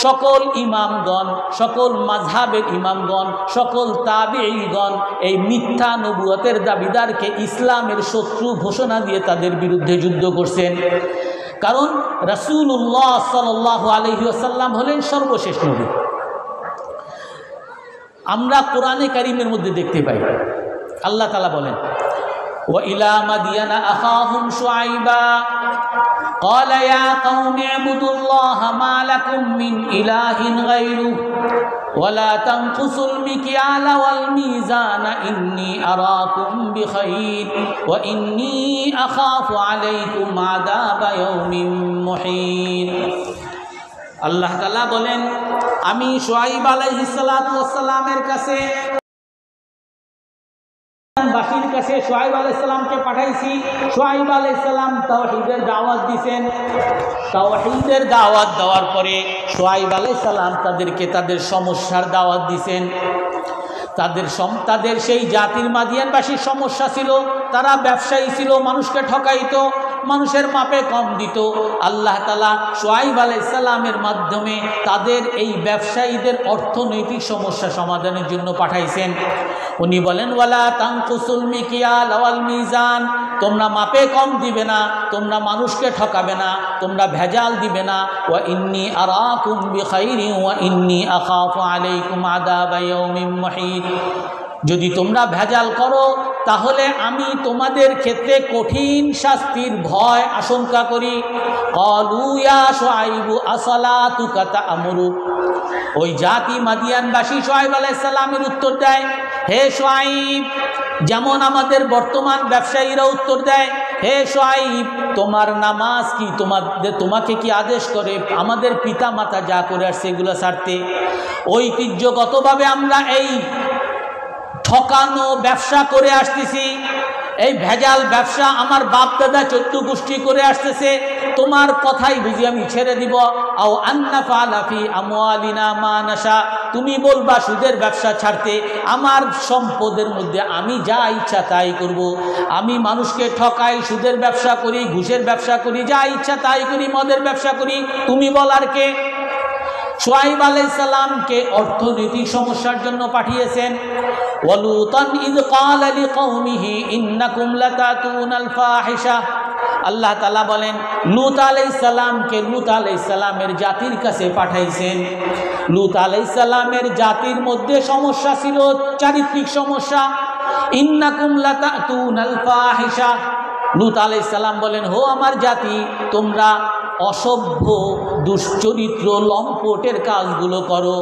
সকল ইমামগণ, সকল মাযহাবের ইমামগণ, সকল তাবিঈগণ এই মিথ্যা নবুয়তের দাবিদারকে ইসলামের শত্রু ঘোষণা দিয়ে তাদের বিরুদ্ধে যুদ্ধ করছেন। কারণ রাসূলুল্লাহ সাল্লাল্লাহু আলাইহি ওয়াসাল্লাম হলেন সর্বশেষ নবী। আমরা কোরআনে কারীমের মধ্যে দেখতে পাই, আল্লাহ তাআলা বলেন, وَإِلَى مَدْيَنَ أَخَاهُمْ شُعَيْبًا قال يا قوم اعبدوا الله ما لكم من إله غيره ولا تنقصوا المكيال والميزان إني أراكم بخير وإني أخاف عليكم عذاب يوم محيط। আল্লাহ তাআলা বলেন, আমি শুআইব আলাইহিস সালাতু ওয়াস সালামের কাছে বাসীর কাছে শুআইব আলাইহিস সালামকে পাঠাইছি। শুআইব আলাইহিস সালাম তাওহীদের দাওয়াত দিয়েছেন। তাওহীদের দাওয়াত দেওয়ার পরে শুআইব আলাইহিস সালাম তাদেরকে তাদের সমস্যার দাওয়াত দিয়েছেন। তাদের সেই জাতির মাদিয়ানবাসীর সমস্যা ছিল, তারা ব্যবসায়ী ছিল, মানুষকে ঠকাইতো, মানুষের মাপে কম দিত। আল্লাহ তাআলা শুআইব আলাইহিস সালামের মাধ্যমে তাদের এই ব্যবসায়ীদের অর্থনৈতিক সমস্যা সমাধানের জন্য পাঠাইছেন। উনি বলেন, ওয়ালা তানকুসুল মিকিয়াল ওয়াল মিজান, তোমরা মাপে কম দিবে না, তোমরা মানুষকে ঠকাবে না, তোমরা ভেজাল দিবে না। ওয়া ইন্নী আরাকুম বিখাইরিন ওয়া ইন্নী আখাফু আলাইকুম আযাবা ইয়াউমিন মুহিত, যদি তোমরা ভেজাল করো তাহলে আমি তোমাদের ক্ষেত্রে কঠিন শাস্তির ভয় আশঙ্কা করি। ক্বালু ইয়া শুআইবু আসালাতুকা তা'মুরুক, ওই জাতি মাদিয়ানবাসী শুআইব আলাইহিস সালামের উত্তর দেয়, হে শুআইব, যেমন আমাদের বর্তমান ব্যবসায়ীরা উত্তর দেয়, হে শুআইব, তোমার নামাজ কি তোমাকে কি আদেশ করে আমাদের পিতা মাতা যা করে আসছে এগুলো ছাড়তে? ঐতিহ্যগতভাবে আমরা এই ঠকানো ব্যবসা করে আসতেছি, এই ভেজাল ব্যবসা আমার বাপ দাদা 14 গোষ্ঠী করে আসতেছে, তোমার কথাই বুঝি আমি ছেড়ে দিব? আও আন্নাফালা ফি আমওয়ালিনা মা নাশা, তুমি বলবা সুদের ব্যবসা ছাড়তে, আমার সম্পদের মধ্যে আমি যা ইচ্ছা তাই করব, আমি মানুষকে ঠকাই, সুদের ব্যবসা করি, ঘুষের ব্যবসা করি, যা ইচ্ছা তাই করি, মদের ব্যবসা করি, তুমি বলার কে? শুআইব আলাইহিস সালামকে অর্থনৈতিক সমস্যার জন্য পাঠিয়েছেন। ওয়ালুতান ইয ক্বালা লিকওমিহি ইন্নাকুম লাতাতুনাল ফাহিশা, আল্লাহ তাআলা বলেন লূত আলাইহিস সালামকে লূত আলাইহিস সালামের জাতির কাছে পাঠাইছেন। লূত আলাইহিস সালামের জাতির মধ্যে সমস্যা ছিল, চারিত্রিক সমস্যা। ইন্নাকুম লাতাতুনাল ফাহিশা, লূত আলাইহিস সালাম বলেন, হো আমার জাতি, তোমরা অসভ্য, দুশ্চরিত্র, লম্পটের কাজগুলো করো।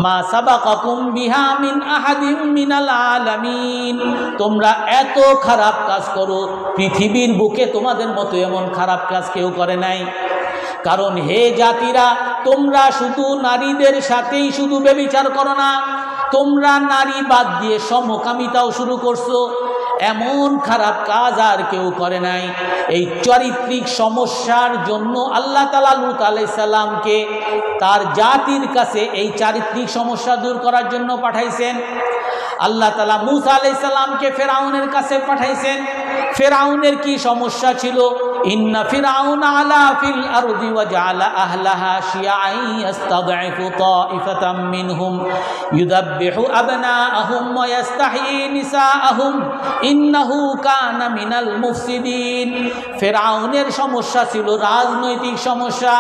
মা সাবাকাকুম বিহা মিন আহাদিম মিনাল আলামিন, তোমরা এত খারাপ কাজ করো, পৃথিবীর বুকে তোমাদের মতো এমন খারাপ কাজ কেউ করে নাই। কারণ হে জাতিরা, তোমরা শুধু নারীদের সাথেই শুধু ব্যভিচার করো না, তোমরা নারী বাদ দিয়ে সমকামিতাও শুরু করছো, এমন খারাপ কাজ আর কেউ করে নাই। এই চারিত্রিক সমস্যার জন্য আল্লাহ তাআলা লূত আলাইহিস সালামকে তার জাতির কাছে এই চারিত্রিক সমস্যা দূর করার জন্য পাঠাইছেন। আল্লাহ তাআলা মূসা আলাইহিস সালামকে ফেরাউনের কাছে পাঠাইছেন। ফেরাউনের কি সমস্যা ছিল? ইন্না ফিরাউনা আলা ফিল আরদি ওয়া জাআলা আহলাহা শিয়াআন ইস্তাদঈফু তাইফাতাম মিনহুম ইউযাব্বিহু আবনাআহুম ওয়া ইস্তাহয়ী নিসাআহুম ইন্নাহু কানা মিনাল মুফসিদিন। ফেরাউনের সমস্যা ছিল রাজনৈতিক সমস্যা।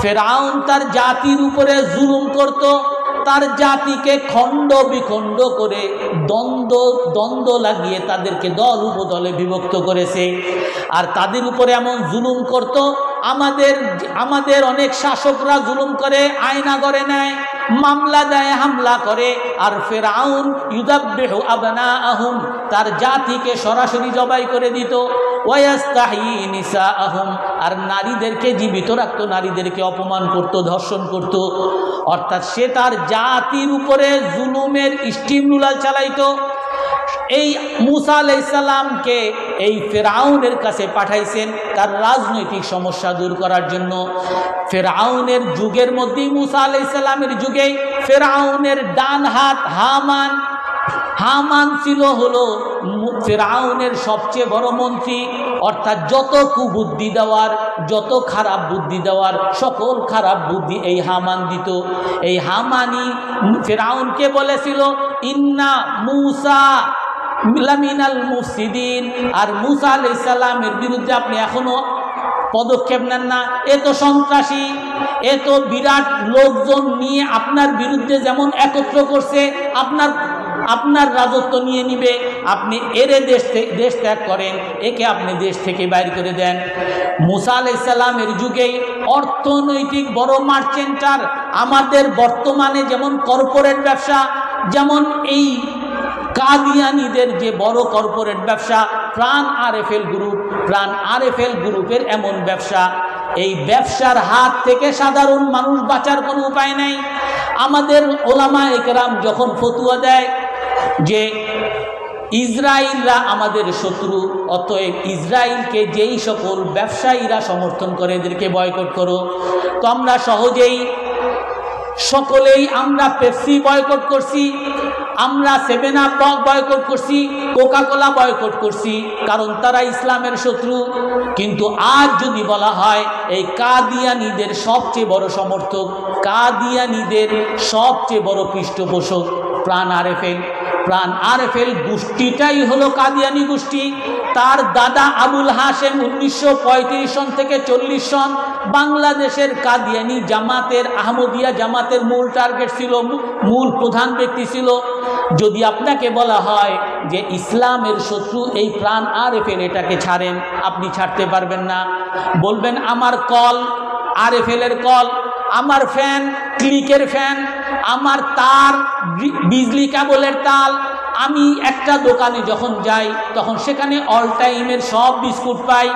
ফেরাউন তার জাতির উপরে জুলুম করত, তার জাতিকে খণ্ড বিখণ্ড করে দ্বন্দ্ব লাগিয়ে তাদেরকে দল উপদলে বিভক্ত করেছে। আর তাদের উপরে এমন জুলুম করত, আমাদের অনেক শাসকরা জুলুম করে, আয়না করে নেয়, মামলা দেয়, হামলা করে। আর ফেরাউন ইউযাব্বিহু আবনাআহুম, তার জাতিকে সরাসরি জবাই করে দিত। ওয়া ইস্তাহয়ী নিসাআহুম, আর নারীদেরকে জীবিত রাখত, নারীদেরকে অপমান করত, ধর্ষণ করত। অর্থাৎ সে তার জাতির উপরে জুলুমের স্টিম রুলার চালাইতো। এই মূসা আলাইহিস সালামকে এই ফেরাউনের কাছে পাঠাইছেন তার রাজনৈতিক সমস্যা দূর করার জন্য। ফেরাউনের যুগের মধ্যেই, মূসা আলাইহিস সালামের যুগেই ফেরাউনের ডান হাত হামান ছিল হলো ফেরাউনের সবচেয়ে বড় মন্ত্রী। অর্থাৎ যত কুবুদ্ধি দেওয়ার, যত খারাপ বুদ্ধি দেওয়ার, সকল খারাপ বুদ্ধি এই হামান দিত। এই হামানি ফেরাউনকে বলেছিল ইন্না মূসা লামিনাল মুফসিদিন, আর মূসা আলাইহিস সালামের বিরুদ্ধে আপনি এখনো পদক্ষেপ নেন না, এত সন্ত্রাসী, এত বিরাট লোকজন নিয়ে আপনার বিরুদ্ধে যেমন একত্র করছে, আপনার আপনার রাজত্ব নিয়ে নিবে, আপনি এরে দেশ ত্যাগ করেন, একে আপনি দেশ থেকে বাইর করে দেন। মুসা আলাইহিস সালামের যুগে অর্থনৈতিক বড় মার্চেন্টার, আমাদের বর্তমানে যেমন কর্পোরেট ব্যবসা, যেমন এই কাদিয়ানীদের যে বড় কর্পোরেট ব্যবসা প্রাণ আরএফএল গ্রুপের এমন ব্যবসা, এই ব্যবসার হাত থেকে সাধারণ মানুষ বাঁচার কোনো উপায় নাই। আমাদের ওলামায়ে কেরাম যখন ফতোয়া দেয় যে ইসরায়েলরা আমাদের শত্রু, অতএব ইসরায়েলকে যেই সকল ব্যবসায়ীরা সমর্থন করে এদেরকে বয়কট করো, তো আমরা সহজেই সকলেই আমরা পেপসি বয়কট করছি, আমরা 7 আপ বয়কট করছি, কোকা কোলা বয়কট করছি, কারণ তারা ইসলামের শত্রু। কিন্তু আজ যদি বলা হয় এই কাদিয়ানীদের সবচেয়ে বড় সমর্থক, কাদিয়ানীদের সবচেয়ে বড় পৃষ্ঠপোষক প্রাণ আরএফএল গোষ্ঠীটাই হলো কাদিয়ানী গোষ্ঠী। তার দাদা আবুল হাশেম 1935 সন থেকে 40 সন বাংলাদেশের কাদিয়ানী জামাতের, আহমদিয়া জামাতের মূল টার্গেট ছিল, মূল প্রধান ব্যক্তি ছিল। যদি আপনাকে বলা হয় যে ইসলামের শত্রু এই প্রাণ আরএফএল, এটাকে ছাড়েন, আপনি ছাড়তে পারবেন না। বলবেন আমার কল আরএফএলের কল, আমার ফ্যান ক্লিকের ফ্যান, আমার তার বিজলি কেবলের তাল। আমি একটা দোকানে যখন যাই তখন সেখানে অল টাইমের সব বিস্কুট পাই,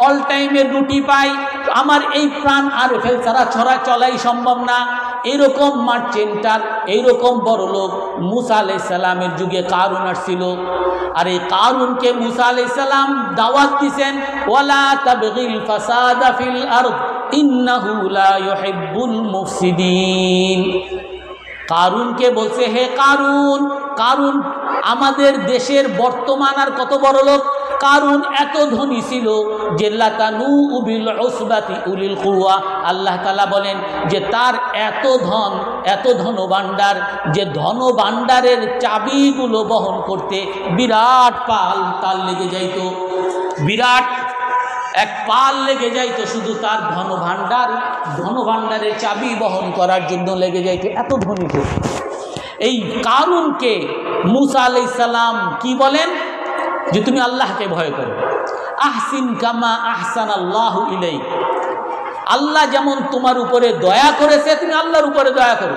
অল টাইমের রুটি পাই, আমার এই প্রাণ আরএফএল ছাড়া চলাই সম্ভব না। এরকম মার্চেন্টার, এইরকম বড় লোক মুসা আলাইহিস সালামের যুগে কারুন আসছিল। আর এই কারুনকে মুসা আলাইহিস সালাম দাওয়াত দিয়েছেন, ওয়ালা তাবগিল ফাসাদা ফিল আরদ ইন্নাহু লা ইউহিব্বুল মুফসিদিন। কারুনকে বলছে, হে কারুন, কারুন আমাদের দেশের বর্তমান আর কত বড় লোক। কারুন এত ধনী ছিল যে লাতানু বিল উসবাতি উলিল কুওয়া, আল্লাহ তাআলা বলেন যে তার এত ধন, এত ধনভাণ্ডার, যে ধনভাণ্ডারের চাবিগুলো বহন করতে বিরাট তাল লেগে যাইত, বিরাট এক পাল লেগে যাইতো, শুধু তার ধনভাণ্ডারের চাবি বহন করার জন্য লেগে যাইতো, এত ধনী ছিল। এই কারুনকে মুসা আলাইহিস সালাম কি বলেন যে তুমি আল্লাহকে ভয় করো, আহসিন কামা আহসানাল্লাহু ইলাইক, আল্লাহ যেমন তোমার উপরে দয়া করেছে তুমি আল্লাহর উপরে দয়া করো।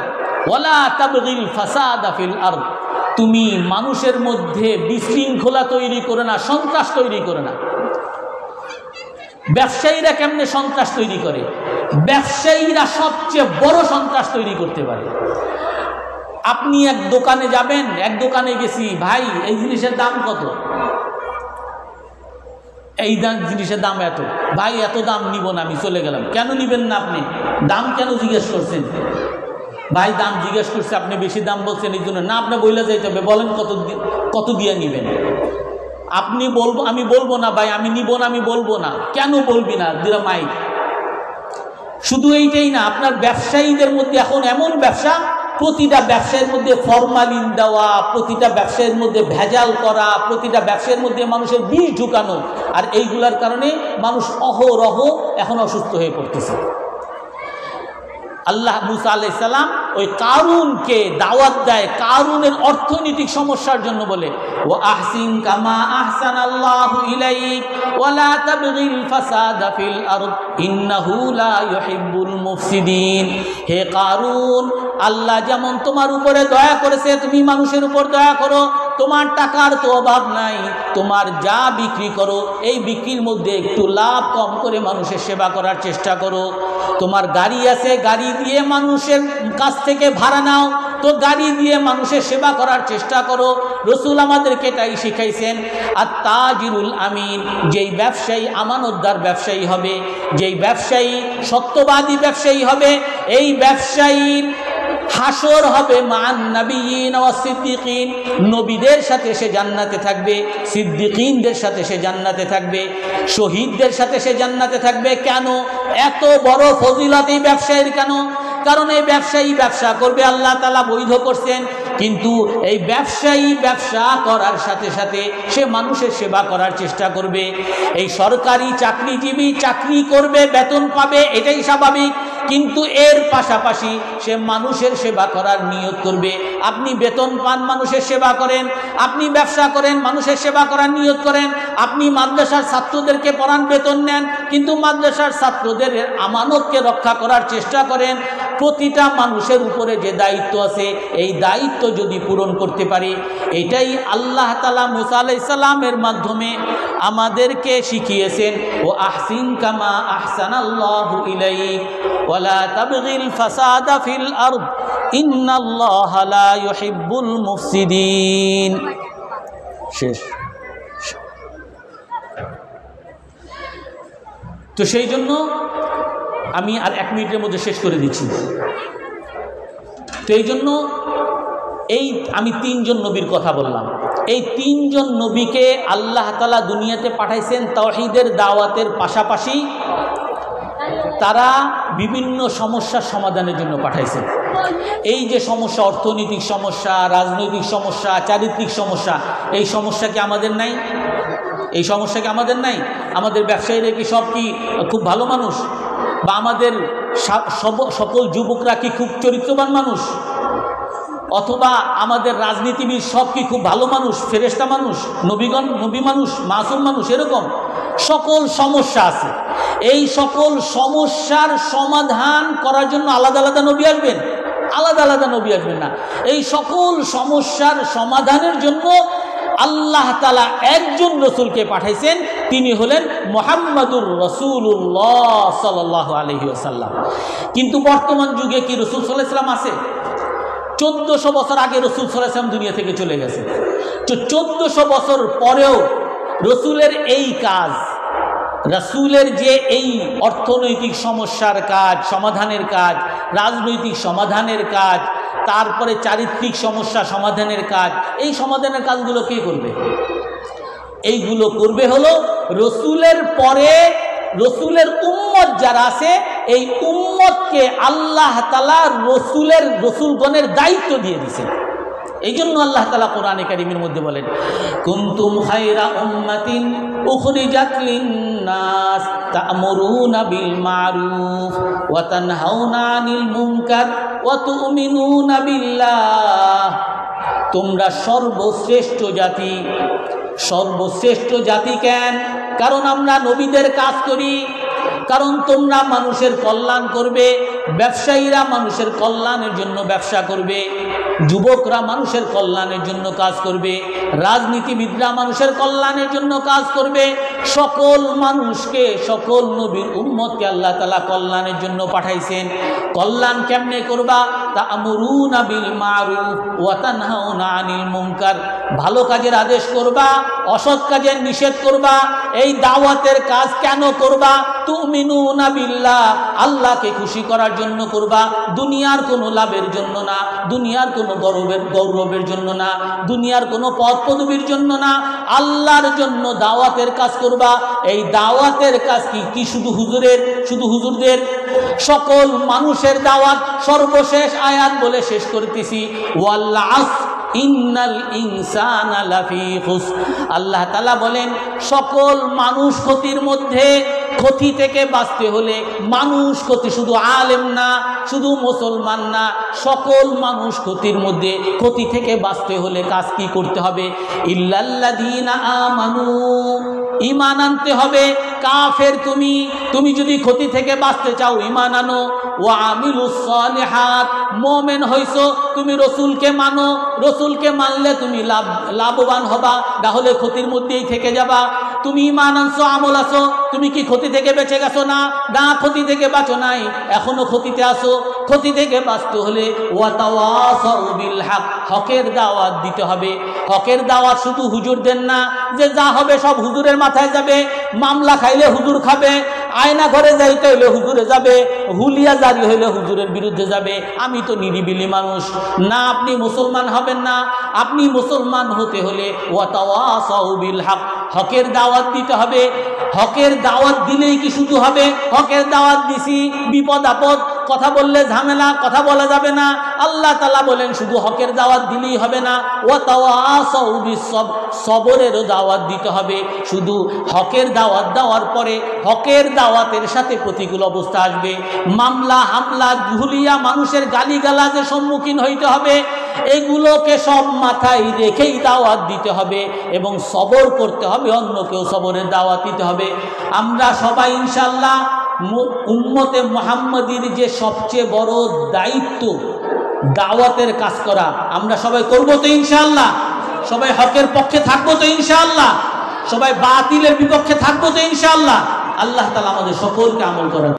ওয়ালা তাবগিল ফাসাদা ফিল আরদ, তুমি মানুষের মধ্যে বিশৃঙ্খলা তৈরি করে না, সন্ত্রাস তৈরি করে না। ব্যবসায়ীরা কেমনে সন্ত্রাস তৈরি করে? ব্যবসায়ীরা সবচেয়ে বড় সন্ত্রাস তৈরি করতে পারে। আপনি এক দোকানে যাবেন, এক দোকানে গেছি, ভাই এই জিনিসের দাম কত? এই জিনিসের দাম এত, ভাই এত দাম নিব না, আমি চলে গেলাম। কেন নিবেন না আপনি? দাম কেন জিজ্ঞেস করছেন? ভাই দাম জিজ্ঞেস করছে, আপনি বেশি দাম বলছেন এই জন্য না, আপনি বইলে যাইতে হবে, বলেন কত দিয়ে নিবেন? আপনি বলবো, আমি বলবো না ভাই, আমি নিব না, আমি বলবো না। কেন বলবি না? দিলা মাইক। শুধু এইটাই না, আপনার ব্যবসায়ীদের মধ্যে এখন এমন ব্যবসা, প্রতিটা ব্যবসায়ের মধ্যে ফরমালিন দেওয়া, প্রতিটা ব্যবসায়ের মধ্যে ভেজাল করা, প্রতিটা ব্যবসায়ের মধ্যে মানুষের বিষ ঢুকানো, আর এইগুলার কারণে মানুষ অহরহ এখন অসুস্থ হয়ে পড়তেছে। আল্লাহ মুসা আলাইহিস সালাম ওই কারুনকে দাওয়াত দেয় কারুনের অর্থনৈতিক সমস্যার জন্য, বলে ওয়া আহসিন কামা আহসানাল্লাহু ইলাইক ওয়ালা তাবগিল ফাসাদা ফিল আরদ ইন্নাহু লা ইউহিব্বুল মুফসিদিন। হে কারুন, আল্লাহ যেমন তোমার উপরে দয়া করেছে তুমি মানুষের উপর দয়া করো। তোমার টাকার তো অভাব নাই, তোমার যা বিক্রি করো এই বিক্রির মধ্যে একটু লাভ কম করে মানুষের সেবা করার চেষ্টা করো। তোমার গাড়ি আছে, গাড়ি দিয়ে মানুষের কাছ থেকে ভাড়া নাও, তো গাড়ি দিয়ে মানুষের সেবা করার চেষ্টা করো। রসুল আমাদেরকে এটাই শিখাইছেন। আর তাজিরুল আমিন, যেই ব্যবসায়ী আমানতদার ব্যবসায়ী হবে, যেই ব্যবসায়ী সত্যবাদী ব্যবসায়ী হবে, এই ব্যবসায়ীর হাসর হবে মান নবিয়িন ওয়া সিদ্দিকিন, নবীদের সাথে সে জান্নাতে থাকবে, সিদ্দিকিনদের সাথে সে জান্নাতে থাকবে, শহীদদের সাথে সে জান্নাতে থাকবে। কেন এত বড় ফজিলত এই ব্যবসায়ীর? কেন? কারণ এই ব্যবসায়ী ব্যবসা করবে, আল্লাহ তাআলা বৈধ করছেন, কিন্তু এই ব্যবসায়ী ব্যবসা করার সাথে সাথে সে মানুষের সেবা করার চেষ্টা করবে। এই সরকারি চাকরিজীবী চাকরি করবে, বেতন পাবে, এটাই স্বাভাবিক, কিন্তু এর পাশাপাশি সে মানুষের সেবা করার নিয়ত করবে। আপনি বেতন পান, মানুষের সেবা করেন, আপনি ব্যবসা করেন, মানুষের সেবা করার নিয়ত করেন, আপনি মাদ্রাসার ছাত্রদেরকে পড়ান, বেতন নেন, কিন্তু মাদ্রাসার ছাত্রদের আমানতকে রক্ষা করার চেষ্টা করেন। প্রতিটা মানুষের উপরে যে দায়িত্ব আছে, এই দায়িত্ব যদি পূরণ করতে পারি, এটাই আল্লাহ তাআলা মুসা আলাইহিস সালামের মাধ্যমে আমাদেরকে শিখিয়েছেন। ও আহসিন কামা আহসানাল্লাহু ইলাইক ওয়ালা তাবগিল ফাসাদা ফিল আরদ ইন্নাল্লাহা লা ইউহিব্বুল মুফসিদিন। শেষ। তো সেই জন্য আমি আর 1 মিনিটের মধ্যে শেষ করে দিচ্ছি। তো এই জন্য আমি 3 জন নবীর কথা বললাম। এই 3 জন নবীকে আল্লাহ তাআলা দুনিয়াতে পাঠাইছেন তাওহীদের দাওয়াতের পাশাপাশি তারা বিভিন্ন সমস্যার সমাধানের জন্য পাঠাইছেন। এই যে সমস্যা, অর্থনৈতিক সমস্যা, রাজনৈতিক সমস্যা, চারিত্রিক সমস্যা, এই সমস্যা কি আমাদের নাই? এই সমস্যা কি আমাদের নাই? আমাদের ব্যবসায়ীরা কি সব কি খুব ভালো মানুষ? বা আমাদের সকল যুবকরা কি খুব চরিত্রবান মানুষ? অথবা আমাদের রাজনীতিবিদ সব কি খুব ভালো মানুষ, ফেরেশতা মানুষ, নবী মানুষ, মাসুম মানুষ? এরকম সকল সমস্যা আছে। এই সকল সমস্যার সমাধান করার জন্য আলাদা আলাদা নবী আসবেন? আলাদা আলাদা নবী আসবেন না। এই সকল সমস্যার সমাধানের জন্য আল্লাহ তাআলা একজন রসুলকে পাঠাইছেন, তিনি হলেন মুহাম্মাদুর রাসূলুল্লাহ সাল্লাল্লাহু আলাইহি ওয়াসাল্লাম। কিন্তু বর্তমান যুগে কি রাসূল সাল্লাল্লাহু আলাইহি ওয়াসাল্লাম আছে? 1400 বছর আগে রাসূল সাল্লাল্লাহু আলাইহি ওয়াসাল্লাম দুনিয়া থেকে চলে গেছে। তো 1400 বছর পরেও রসুলের এই কাজ, রাসূলের যে এই অর্থনৈতিক সমস্যার কাজ, সমাধানের কাজ, রাজনৈতিক সমাধানের কাজ, তারপরে চারিত্রিক সমস্যা সমাধানের কাজ, এই সমাধানের কাজগুলো কে করবে? এইগুলো করবে হলো রসুলের পরে রসুলের উম্মত যারা আছে, এই উম্মতকে আল্লাহ তাআলা রসুলগণের দায়িত্ব দিয়ে দিয়েছেন। এই জন্য আল্লাহ তাআলা কোরআনে কারীমের মধ্যে বলেন, কুনতুম খায়রা উম্মাতিন উখরিজাত লিন-নাস তা'মুরুনা বিল মা'রুফ ওয়া তানহাউনা আনিল মুনকার ওয়া তু'মিনুনা বিল্লাহ। তোমরা সর্বশ্রেষ্ঠ জাতি। সর্বশ্রেষ্ঠ জাতি কেন? কারণ আমরা নবীদের কাজ করি, কারণ তোমরা মানুষের কল্যাণ করবে, ব্যবসায়ীরা মানুষের কল্যাণের জন্য ব্যবসা করবে, যুবকরা মানুষের কল্যাণের জন্য কাজ করবে, রাজনীতিবিদরা মানুষের কল্যাণের জন্য কাজ করবে। সকল মানুষকে, সকল নবীর উম্মতকে আল্লাহ তাআলা কল্যাণের জন্য পাঠাইছেন। কল্যাণ কেমনে করবা? তা'মুরুনা বিল মা'রুফ ওয়া তানহাউনা আনিল মুনকার। ভালো কাজের আদেশ করবা, অসৎ কাজের নিষেধ করবা। এই দাওয়াতের কাজ কেন করবা? তুমিনুনা বিল্লাহ, আল্লাহকে খুশি করার জন্য করবা, দুনিয়ার কোনো লাভের জন্য না, দুনিয়ার কোনো গৌরবের জন্য না, দুনিয়ার কোনো পদ পদবীর জন্য না, আল্লাহর জন্য দাওয়াতের কাজ করবা। এই দাওয়াতের কাজ কি শুধু হুজুরের? শুধু হুজুরদের? সকল মানুষের দাওয়াত। সর্বশেষ আয়াত বলে শেষ করতেছি, ওয়াল আসর ইন্নাল ইনসানা লাফি খুসর। আল্লাহ তাআলা বলেন সকল মানুষ ক্ষতির মধ্যে। ক্ষতি থেকে বাঁচতে হলে মানুষ ক্ষতি, শুধু আলেম না, শুধু মুসলমান না, সকল মানুষ ক্ষতির মধ্যে। ক্ষতি থেকে বাঁচতে হলে কাজ কি করতে হবে? ইল্লাল্লাযীনা আমানু, ঈমান আনতে হবে। কাফের তুমি যদি ক্ষতি থেকে বাঁচতে চাও, ঈমান আনো। ওয়া আমিলুস সালিহাত, মুমিন হইছো, তুমি রসুলকে মানো। রসুলকে মানলে তুমি লাভবান হবা, না হলে ক্ষতির মধ্যেই থেকে যাবা। তুমি ঈমান আনছো, আমল আছো, তুমি কি ক্ষতি থেকে বেঁচে গেছো? না, ক্ষতি থেকে বাঁচো নাই, এখনো ক্ষতিতে আসো। ক্ষতি থেকে বাঁচতে হলে ওয়া তাওয়াসাউ বিল হক, হকের দাওয়াত দিতে হবে। হকের দাওয়াত শুধু হুজুরদের না, যে যা হবে সব হুজুরের মাথায় যাবে। মামলা খাইলে হুজুর খাবে, আয়না ঘরে যাইতে হইলে হুজুরে যাবে, হুলিয়া জারি হইলে হুজুরের বিরুদ্ধে যাবে। আমি তো নিরিবিলি মানুষ না, আপনি মুসলমান হবেন না। আপনি মুসলমান হতে হলে ওয়া তাওয়াসাউ বিল হক, হকের দাওয়াত দিতে হবে। হকের দাওয়াত দিলেই কি শুধু হবে? হকের দাওয়াত দিছি, বিপদ আপদ কথা বললে ঝামেলা, কথা বলা যাবে না। আল্লাহ তাআলা বলেন শুধু হকের দাওয়াত দিলেই হবে না, ওয়া তাওয়াসাউ বিস-সবর, সবরেরও দাওয়াত দিতে হবে। শুধু হকের দাওয়াত দেওয়ার পরে হকের দাওয়াতের সাথে প্রতিকূল অবস্থা আসবে, মামলা হামলা ধুলিয়া মানুষের গালিগালাজের সম্মুখীন হইতে হবে। এগুলোকে সব মাথায় রেখেই দাওয়াত দিতে হবে এবং সবর করতে হবে, অন্যকেও সবরের দাওয়াত দিতে হবে। আমরা সবাই ইনশাআল্লাহ উম্মতে মুহাম্মাদীর যে সবচেয়ে বড় দায়িত্ব দাওয়াতের কাজ করা, আমরা সবাই করব তো ইনশাআল্লাহ? সবাই হকের পক্ষে থাকবো তো ইনশাআল্লাহ? সবাই বাতিলের বিপক্ষে থাকবো তো ইনশাআল্লাহ? আল্লাহ তাআলা আমাদের সকলকে আমল করার